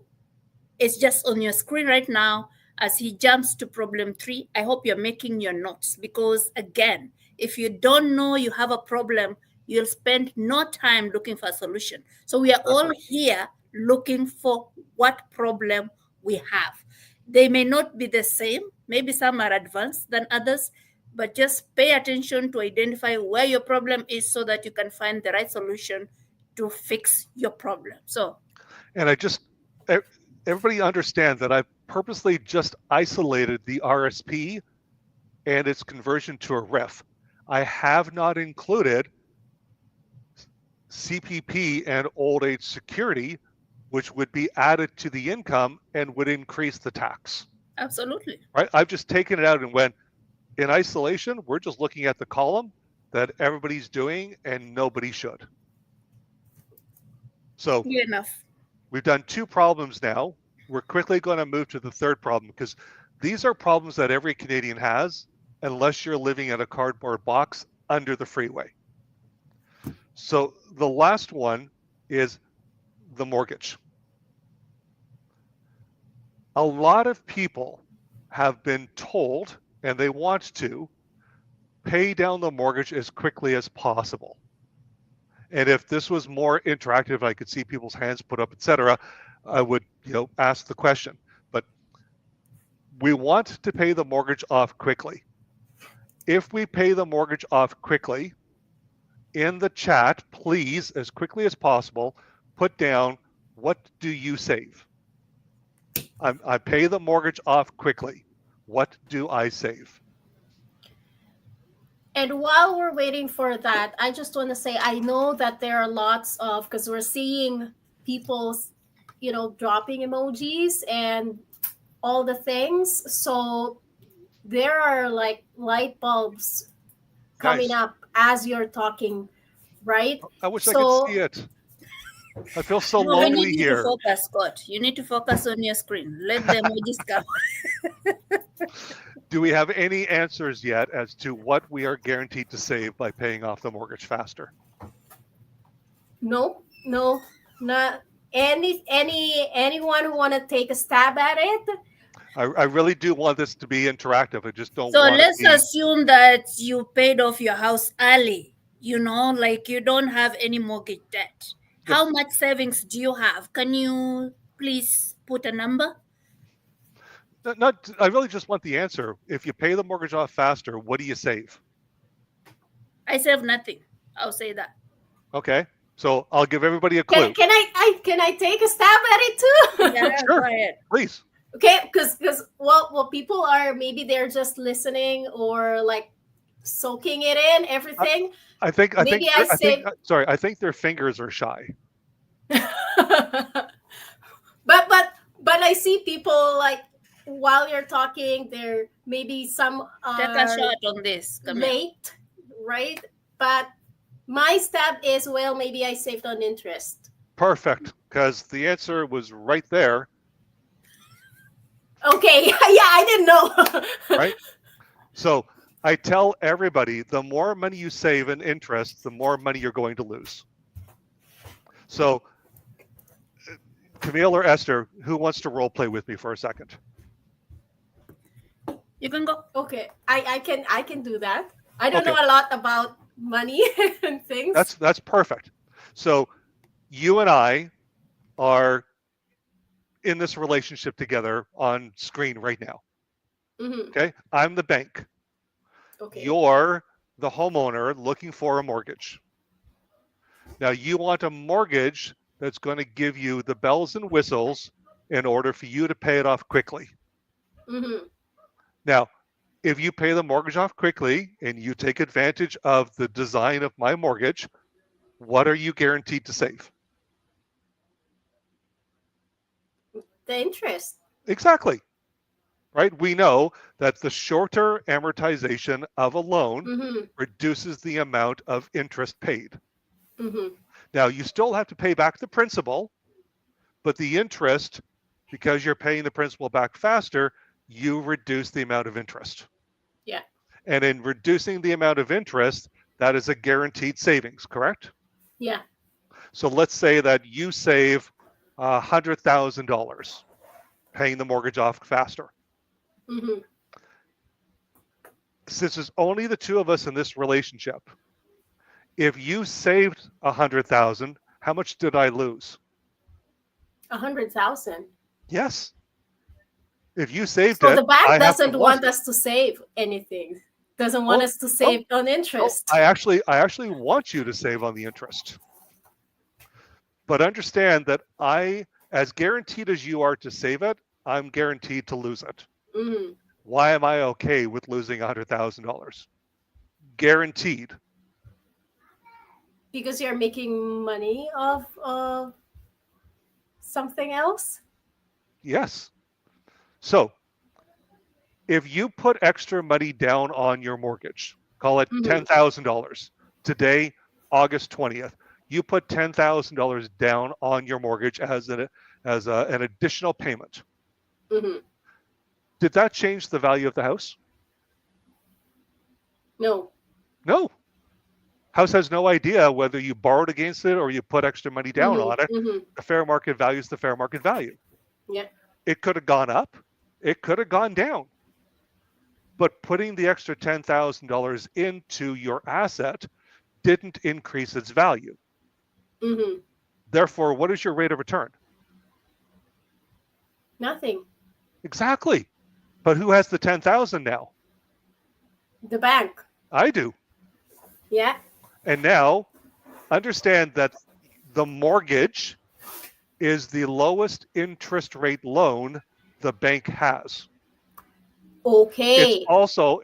is just on your screen right now. As he jumps to problem 3, I hope you're making your notes, because again, if you don't know you have a problem, you'll spend no time looking for a solution. So we are all here looking for what problem we have. They may not be the same. Maybe some are advanced than others, but just pay attention to identify where your problem is so that you can find the right solution to fix your problem. So, And everybody understand that I've purposely just isolated the RSP and its conversion to a RIF. I have not included CPP and old age security, which would be added to the income and would increase the tax. absolutely. Right? I've just taken it out and went in isolation. We're just looking at the column that everybody's doing and nobody should. So Clear enough. we've done 2 problems now. We're quickly going to move to the third problem, because these are problems that every Canadian has, unless you're living in a cardboard box under the freeway. So the last one is the mortgage. A lot of people have been told, and they want to, pay down the mortgage as quickly as possible. And if this was more interactive, I could see people's hands put up, etc., I would, ask the question. But we want to pay the mortgage off quickly. If we pay the mortgage off quickly, in the chat, please, as quickly as possible, put down, what do you save? I pay the mortgage off quickly. What do I save? And while we're waiting for that, I just want to say, I know that there are lots of, because we're seeing people, dropping emojis and all the things. So there are like light bulbs coming Nice. up as you're talking, right? I wish I So- could see it. I feel so No, I lonely need you here. to focus, Scott. You need to focus on your screen. Let the emojis come. Do we have any answers yet as to what we are guaranteed to save by paying off the mortgage faster? No, not anyone who want to take a stab at it. I really do want this to be interactive. I just don't So want let's it to be, assume that you paid off your house early, like you don't have any mortgage debt. Yeah. How much savings do you have? Can you please put a number? I really just want the answer. If you pay the mortgage off faster, what do you save? I save nothing. I'll say that. Okay, so I'll give everybody a clue. Can I take a stab at it too? Yeah, Sure. go ahead. Please. Okay, because people are, maybe they're just listening or like soaking it in, everything. I think Maybe I think their fingers are shy. but I see people like, while you're talking, there maybe some Take a are shot on this. Come here. late, right? But my stab is, well, maybe I saved on interest. Perfect, because the answer was right there, Okay, yeah, I didn't know. right? So I tell everybody, the more money you save in interest, the more money you're going to lose. So, Camille or Esther, who wants to role play with me for a second? You can go. Okay, I can do that. I don't Okay. know a lot about money and things. That's perfect. So, you and I are in this relationship together on screen right now. Mhm. Okay, I'm the bank. Okay. You're the homeowner looking for a mortgage. Now, you want a mortgage that's going to give you the bells and whistles in order for you to pay it off quickly. Mhm. Now, if you pay the mortgage off quickly and you take advantage of the design of my mortgage, what are you guaranteed to save? The interest. Exactly. Right? We know that the shorter amortization of a loan Mhm. reduces the amount of interest paid. Mhm. Now, you still have to pay back the principal, but the interest, because you're paying the principal back faster, you reduce the amount of interest. Yeah. And in reducing the amount of interest, that is a guaranteed savings, correct? Yeah. So let's say that you save $100,000 paying the mortgage off faster. Mhm. Since it's only the two of us in this relationship, if you saved 100,000, how much did I lose? 100,000. Yes. If you saved So it, the bank I have to doesn't have lost want it. us to save anything. Doesn't want Well, us to save on interest. I actually want you to save on the interest. But understand that I, as guaranteed as you are to save it, I'm guaranteed to lose it. Mhm. Why am I okay with losing $100,000? Guaranteed. Because you're making money of something else. Yes. So if you put extra money down on your mortgage, call it Mhm. $10,000 today, August 20th, you put $10,000 down on your mortgage as an additional payment. Mhm. Did that change the value of the house? No. No. House has no idea whether you borrowed against it or you put extra money down Mhm. on it. Mhm. The fair market value is the fair market value. Yeah. It could have gone up. It could have gone down. But putting the extra $10,000 into your asset didn't increase its value. Mhm. Therefore, what is your rate of return? Nothing. Exactly. But who has the 10,000 now? The bank. I do. Yeah. And now understand that the mortgage is the lowest interest rate loan the bank has. It's Okay. also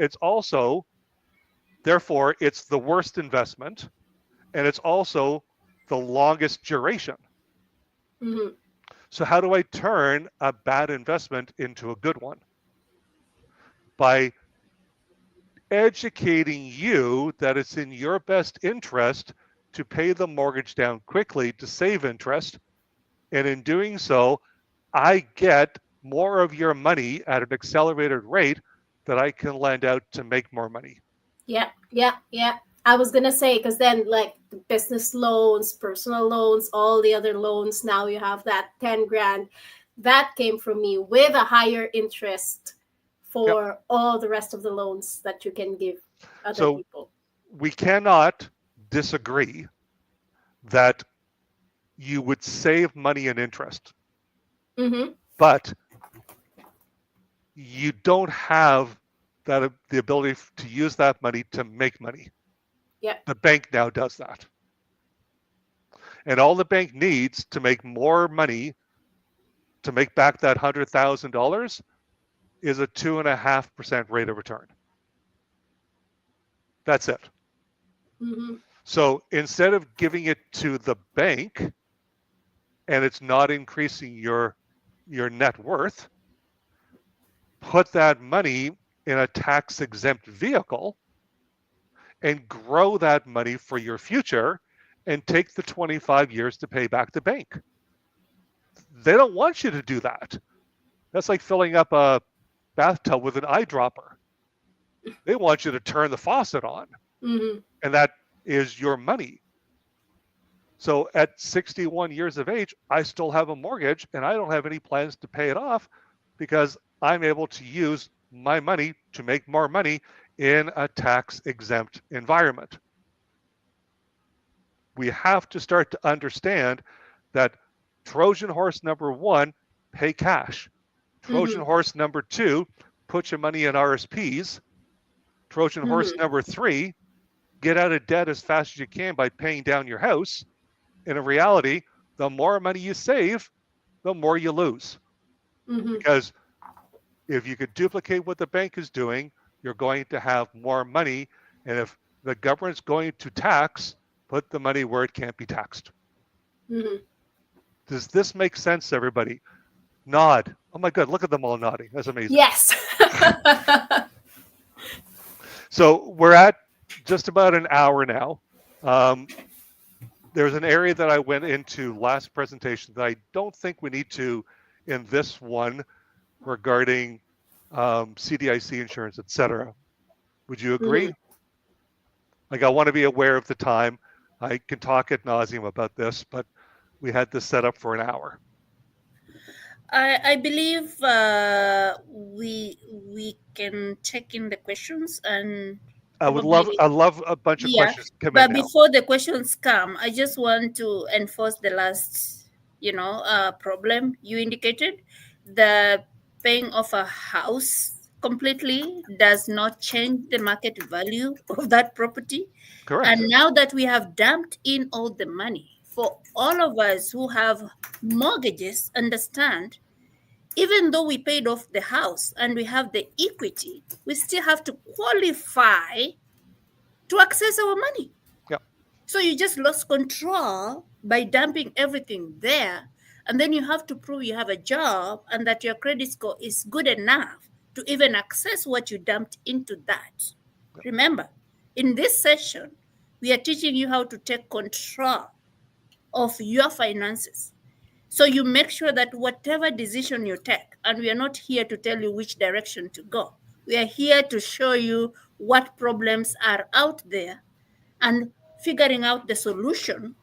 therefore it's the worst investment, and it's also the longest duration. Mhm. So how do I turn a bad investment into a good one? By educating you that it's in your best interest to pay the mortgage down quickly to save interest. And in doing so, I get more of your money at an accelerated rate that I can lend out to make more money. Yeah. Yeah. Yeah. I was gonna say, because then like the business loans, personal loans, all the other loans, now you have that 10 grand that came from me with a higher interest for all the rest of the loans that you can give other So people. we cannot disagree that you would save money and interest, Mm-hmm. but you don't have that the ability to use that money to make money. Yeah. The bank now does that. And all the bank needs to make more money to make back that $100,000 is a 2.5% rate of return. That's it. Mm-hmm. So instead of giving it to the bank and it's not increasing your net worth, put that money in a tax exempt vehicle and grow that money for your future and take the 25 years to pay back the bank. They don't want you to do that. That's like filling up a bathtub with an eyedropper. They want you to turn the faucet on, Mm-hmm. and that is your money. So at 61 years of age, I still have a mortgage and I don't have any plans to pay it off because I'm able to use my money to make more money in a tax exempt environment. We have to start to understand that Trojan horse number one, pay cash. Trojan Mm-hmm. horse number two, put your money in RSPs. Trojan horse Mm-hmm. number three, get out of debt as fast as you can by paying down your house. And in reality, the more money you save, the more you lose. Mm-hmm. Because if you could duplicate what the bank is doing, you're going to have more money. And if the government's going to tax, put the money where it can't be taxed. Mm-hmm. Does this make sense, everybody? Nod. Oh my God, look at them all nodding. That's amazing. Yes. So we're at just about an hour now. There's an area that I went into last presentation that I don't think we need to in this one regarding CDIC insurance, etc. Would you agree? Like, I want to be aware of the time. I can talk ad nauseum about this, but we had this set up for an hour. I believe we can check in the questions and I love a bunch of questions come but in now. before the questions come, I just want to enforce the last problem you indicated. The paying off a house completely does not change the market value of that property. Correct. And now that we have dumped in all the money, for all of us who have mortgages, understand, even though we paid off the house and we have the equity, we still have to qualify to access our money. Yep. So you just lost control by dumping everything there. And then you have to prove you have a job and that your credit score is good enough to even access what you dumped into that. Yep. Remember, in this session, we are teaching you how to take control of your finances. So you make sure that whatever decision you take, and we are not here to tell you which direction to go. We are here to show you what problems are out there and figuring out the solution.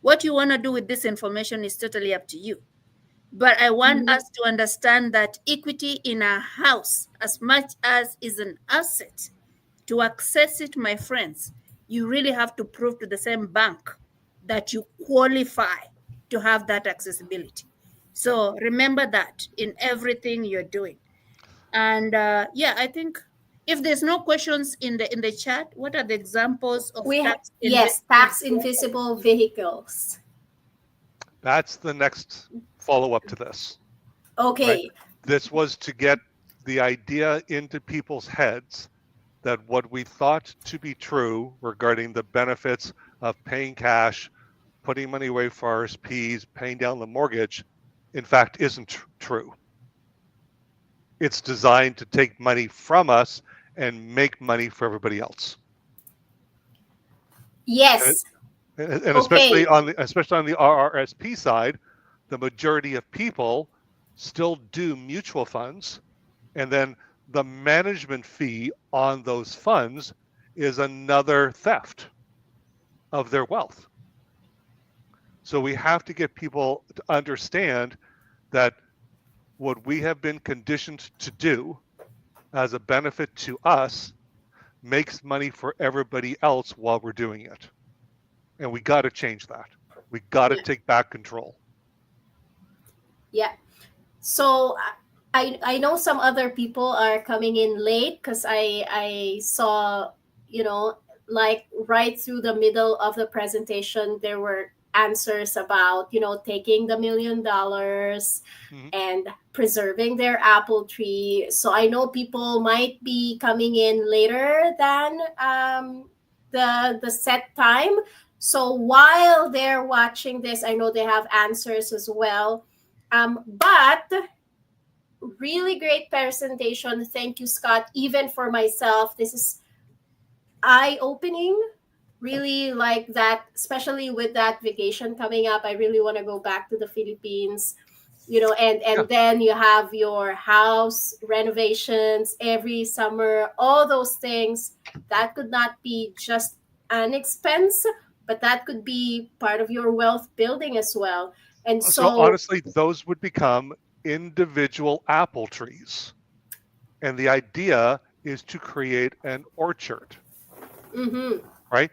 What you want to do with this information is totally up to you. But I want us to understand that equity in a house, as much as is an asset, to access it, my friends, you really have to prove to the same bank that you qualify to have that accessibility. So remember that in everything you're doing. And I think if there's no questions in the chat, what are the examples of tax invisible vehicles? That's the next follow-up to this. Okay. Right? This was to get the idea into people's heads that what we thought to be true regarding the benefits of paying cash, putting money away for RSPs, paying down the mortgage, in fact, isn't true. It's designed to take money from us and make money for everybody else. Yes. And especially on the RRSP side, the majority of people still do mutual funds, and then the management fee on those funds is another theft of their wealth. So we have to get people to understand that what we have been conditioned to do as a benefit to us makes money for everybody else while we're doing it. And we got to change that. We got to take back control. Yeah. So I know some other people are coming in late because I saw, like right through the middle of the presentation, there were answers about, taking the $1 million and preserving their apple tree. So I know people might be coming in later than the set time. So while they're watching this, I know they have answers as well. But really great presentation. Thank you, Scott. Even for myself, this is eye-opening. Really like that, especially with that vacation coming up. I really want to go back to the Philippines. and then you have your house renovations every summer, all those things. That could not be just an expense, but that could be part of your wealth building as well. And So so, honestly, those would become individual apple trees. And the idea is to create an orchard, mhm, right?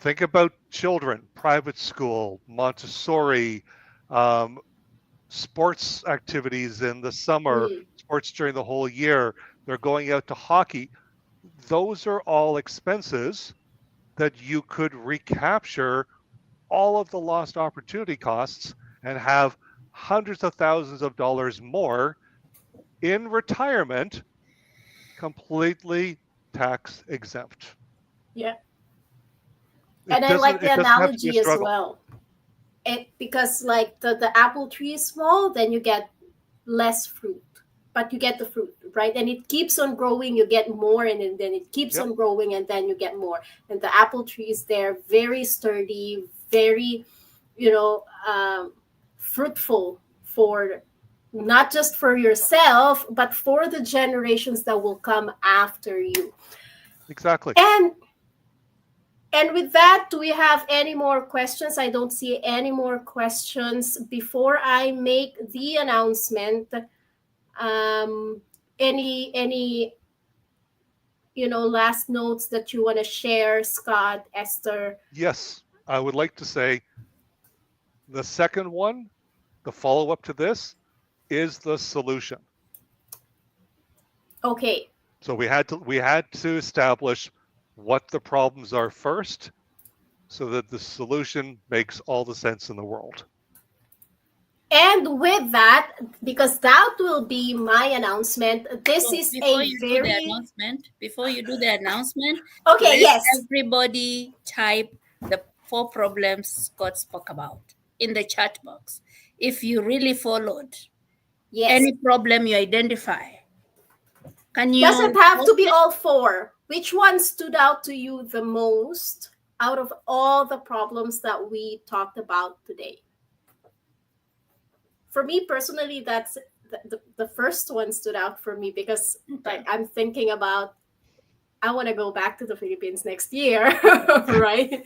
Think about children, private school, Montessori, um, sports activities in the summer, mhm, sports during the whole year. They're going out to hockey. Those are all expenses that you could recapture all of the lost opportunity costs and have hundreds of thousands of dollars more in retirement, completely tax exempt. yeah. It And I like doesn't the it doesn't have to be a analogy as struggle. well. Because like the apple tree is small, then you get less fruit, but you get the fruit, right? And it keeps on growing, you get more, and then it keeps Yep, on growing, and then you get more. And the apple tree is there, very sturdy, very, you know, fruitful for not just for yourself, but for the generations that will come after you. exactly. And with that, do we have any more questions? I don't see any more questions. Before I make the announcement, um, any last notes that you want to share, Scott, Esther? Yes, I would like to say the second one, the follow up to this, is the solution. Okay. So we had to establish what the problems are first so that the solution makes all the sense in the world. And with that, because that will be my announcement, this So is before a you do the very announcement, okay. let Yes. everybody type the 4 problems Scott spoke about in the chat box. If you really followed Yes. any problem you identify, can you Doesn't have to post be it? all four. Which one stood out to you the most out of all the problems that we talked about today? For me personally, that's the first one stood out for me because Okay. I'm thinking about I want to go back to the Philippines next year, right?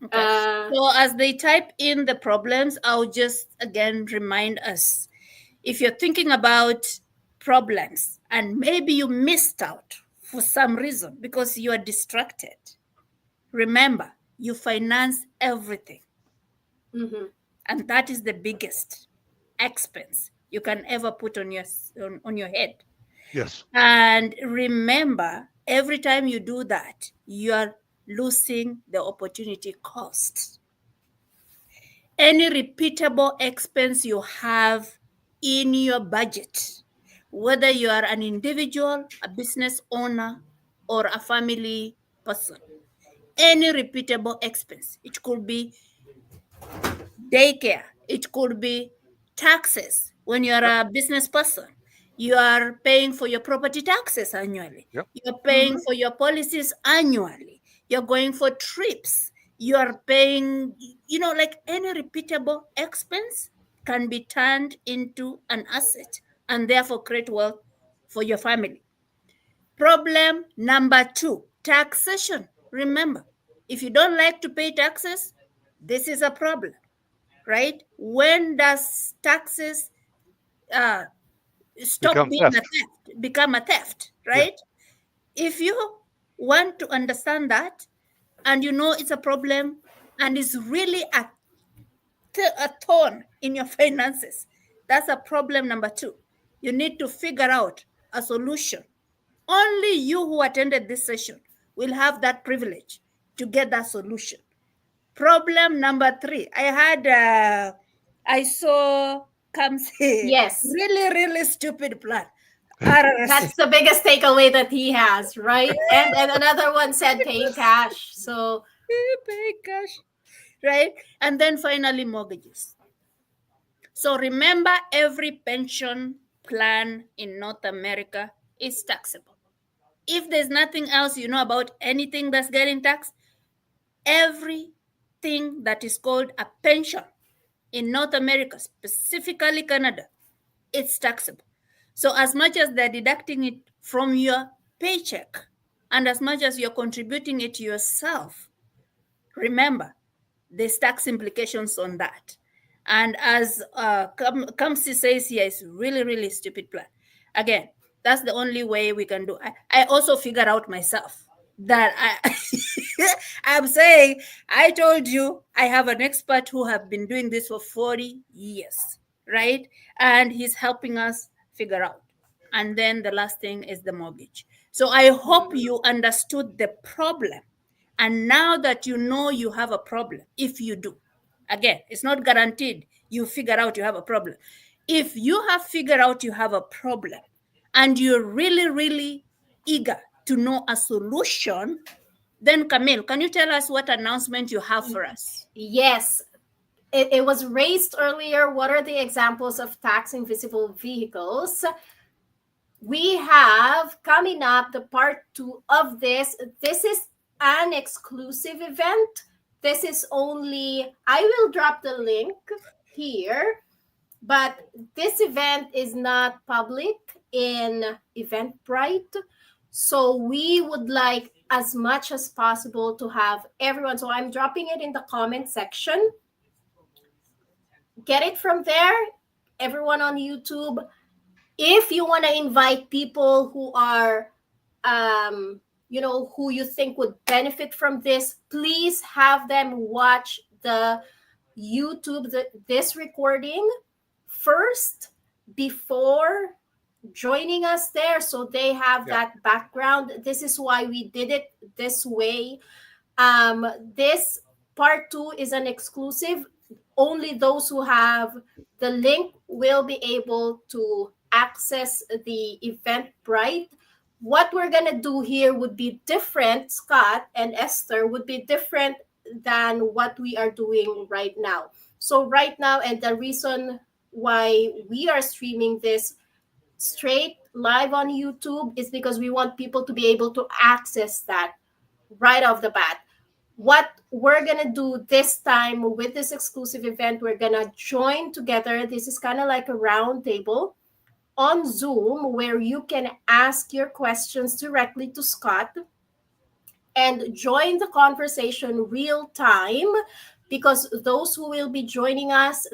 Okay. So as they type in the problems, I'll just again remind us, if you're thinking about problems and maybe you missed out for some reason because you are distracted, remember, you finance everything. Mm-hmm. And that is the biggest expense you can ever put on your head. Yes. And remember, every time you do that, you are losing the opportunity cost. Any repeatable expense you have in your budget, whether you are an individual, a business owner, or a family person, any repeatable expense, it could be daycare, it could be taxes. When you are Yep. a business person, you are paying for your property taxes annually. Yep. You're paying Mm-hmm. for your policies annually. You're going for trips. You are paying, like any repeatable expense can be turned into an asset and therefore create wealth for your family. Problem number 2, taxation. Remember, if you don't like to pay taxes, this is a problem, right? When does taxes stop Become being a theft. theft, become a theft, Yeah. right? If you want to understand that and you know it's a problem and it's really a thorn in your finances, that's a problem number 2. You need to figure out a solution. Only you who attended this session will have that privilege to get that solution. Problem number 3. I saw Kamsi Yes. really, really stupid plan. That's the biggest takeaway that he has, right? And another one said paying cash. So Pay cash, right? And then finally, mortgages. So remember, every pension plan in North America is taxable. If there's nothing else you know about anything that's getting taxed, everything that is called a pension in North America, specifically Canada, it's taxable. So as much as they're deducting it from your paycheck and as much as you're contributing it yourself, remember, there's tax implications on that. And as Kamsi says here, it's really, really stupid plan. Again, that's the only way we can do. I also figured out myself that I'm saying, I told you I have an expert who have been doing this for 40 years, right? And he's helping us figure out. And then the last thing is the mortgage. So I hope you understood the problem. And now that you know you have a problem, if you do, again, it's not guaranteed you figure out you have a problem. If you have figured out you have a problem and you're really, really eager to know a solution, then Camille, can you tell us what announcement you have for us? Yes. It was raised earlier. What are the examples of tax invisible vehicles? We have coming up the part 2 of this. This is an exclusive event. This is only, I will drop the link here, but this event is not public in Eventbrite. So we would like as much as possible to have everyone. So I'm dropping it in the comment section. Get it from there, everyone on YouTube. If you want to invite people who are, who you think would benefit from this, please have them watch the YouTube, this recording first before joining us there, so they have that background. This is why we did it this way. This part 2 is an exclusive. Only those who have the link will be able to access the Eventbrite. What we're going to do here would be different, Scott and Esther, would be different than what we are doing right now. So right now, and the reason why we are streaming this straight live on YouTube is because we want people to be able to access that right off the bat. What we're going to do this time with this exclusive event, we're going to join together. This is kind of like a round table on Zoom where you can ask your questions directly to Scott and join the conversation real time, because those who will be joining us,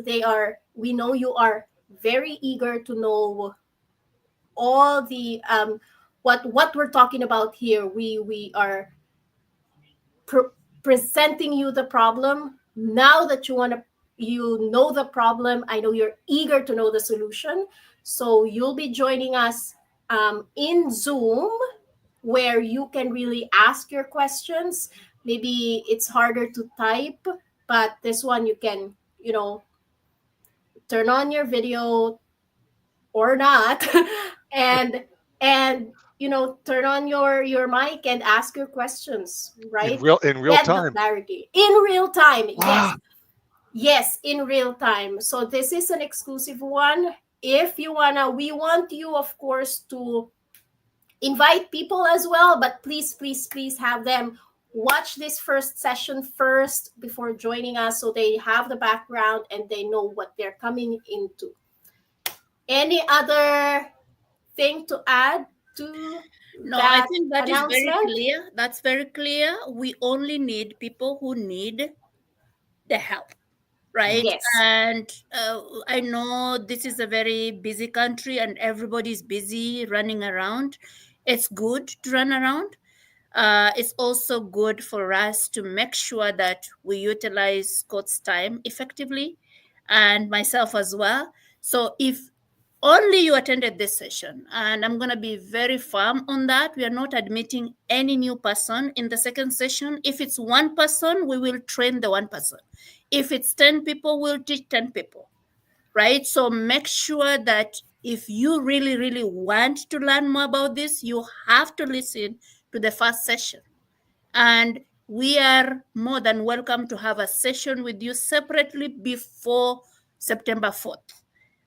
we know you are very eager to know all the what we're talking about here. We are presenting you the problem. Now that you know the problem, I know you're eager to know the solution. So you'll be joining us in Zoom, where you can really ask your questions. Maybe it's harder to type, but this one you can, turn on your video or not, and turn on your mic and ask your questions, right? In real time. Clarity. In real time. Yes, in real time. So this is an exclusive one. If you wanna, we want you, of course, to invite people as well, but please have them watch this first session first before joining us, so they have the background and they know what they're coming into. Any other thing to add to No, I think that is very clear. That's very clear. We only need people who need the help, right? Yes. And I know this is a very busy country and everybody's busy running around. It's good to run around. It's also good for us to make sure that we utilize Scott's time effectively, and myself as well. So if only you attended this session, and I'm going to be very firm on that, we are not admitting any new person in the second session. If it's one person, we will train the one person. If it's 10 people, we'll teach 10 people, right? So make sure that if you really, really want to learn more about this, you have to listen to the first session. And we are more than welcome to have a session with you separately before September 4th.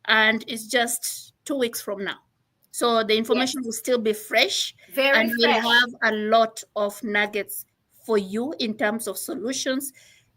And it's just 2 weeks from now. So the information will still be fresh. Very fresh. We'll have a lot of nuggets for you in terms of solutions.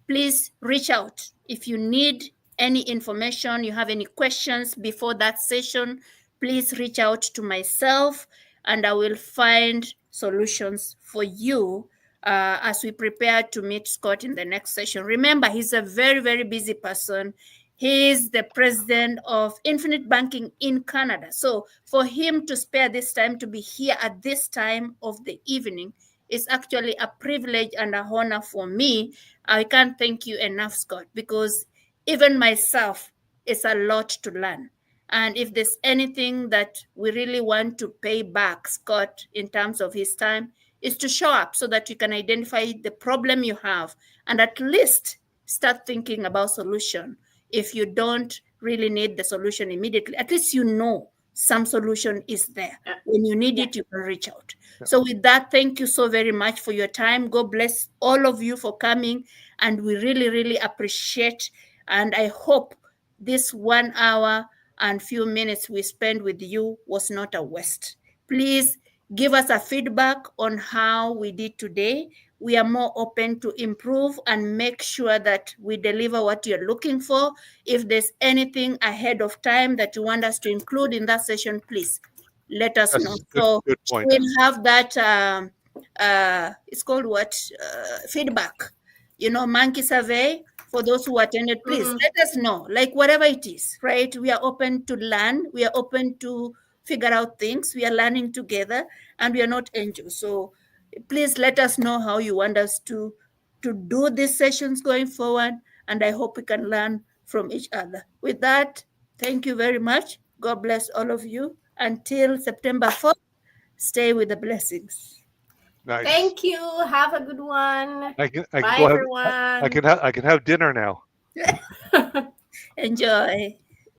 Please reach out if you need any information, you have any questions before that session, please reach out to myself and I will find solutions for you as we prepare to meet Scott in the next session. Remember, he's a very, very busy person. He is the president of Infinite Banking in Canada. So for him to spare this time to be here at this time of the evening is actually a privilege and a honor for me. I can't thank you enough, Scott, because even myself, it's a lot to learn. And if there's anything that we really want to pay back Scott in terms of his time, is to show up so that you can identify the problem you have and at least start thinking about solution. If you don't really need the solution immediately, at least you know some solution is there. When you need it, you can reach out. So with that, thank you so very much for your time. God bless all of you for coming. And we really, really appreciate. And I hope this 1 hour and few minutes we spent with you was not a waste. Please give us a feedback on how we did today. We are more open to improve and make sure that we deliver what you're looking for. If there's anything ahead of time that you want us to include in that session, please let us know. So good point. we'll have that, it's called what? Feedback, monkey survey. For those who attended, please let us know, like whatever it is, right? We are open to learn. We are open to figure out things. We are learning together and we are not angels. So please let us know how you want us to do these sessions going forward. And I hope we can learn from each other. With that, thank you very much. God bless all of you. Until September 4th, stay with the blessings. Nice. Thank you. Have a good one. I can Bye, go everyone. I can have dinner now. Enjoy.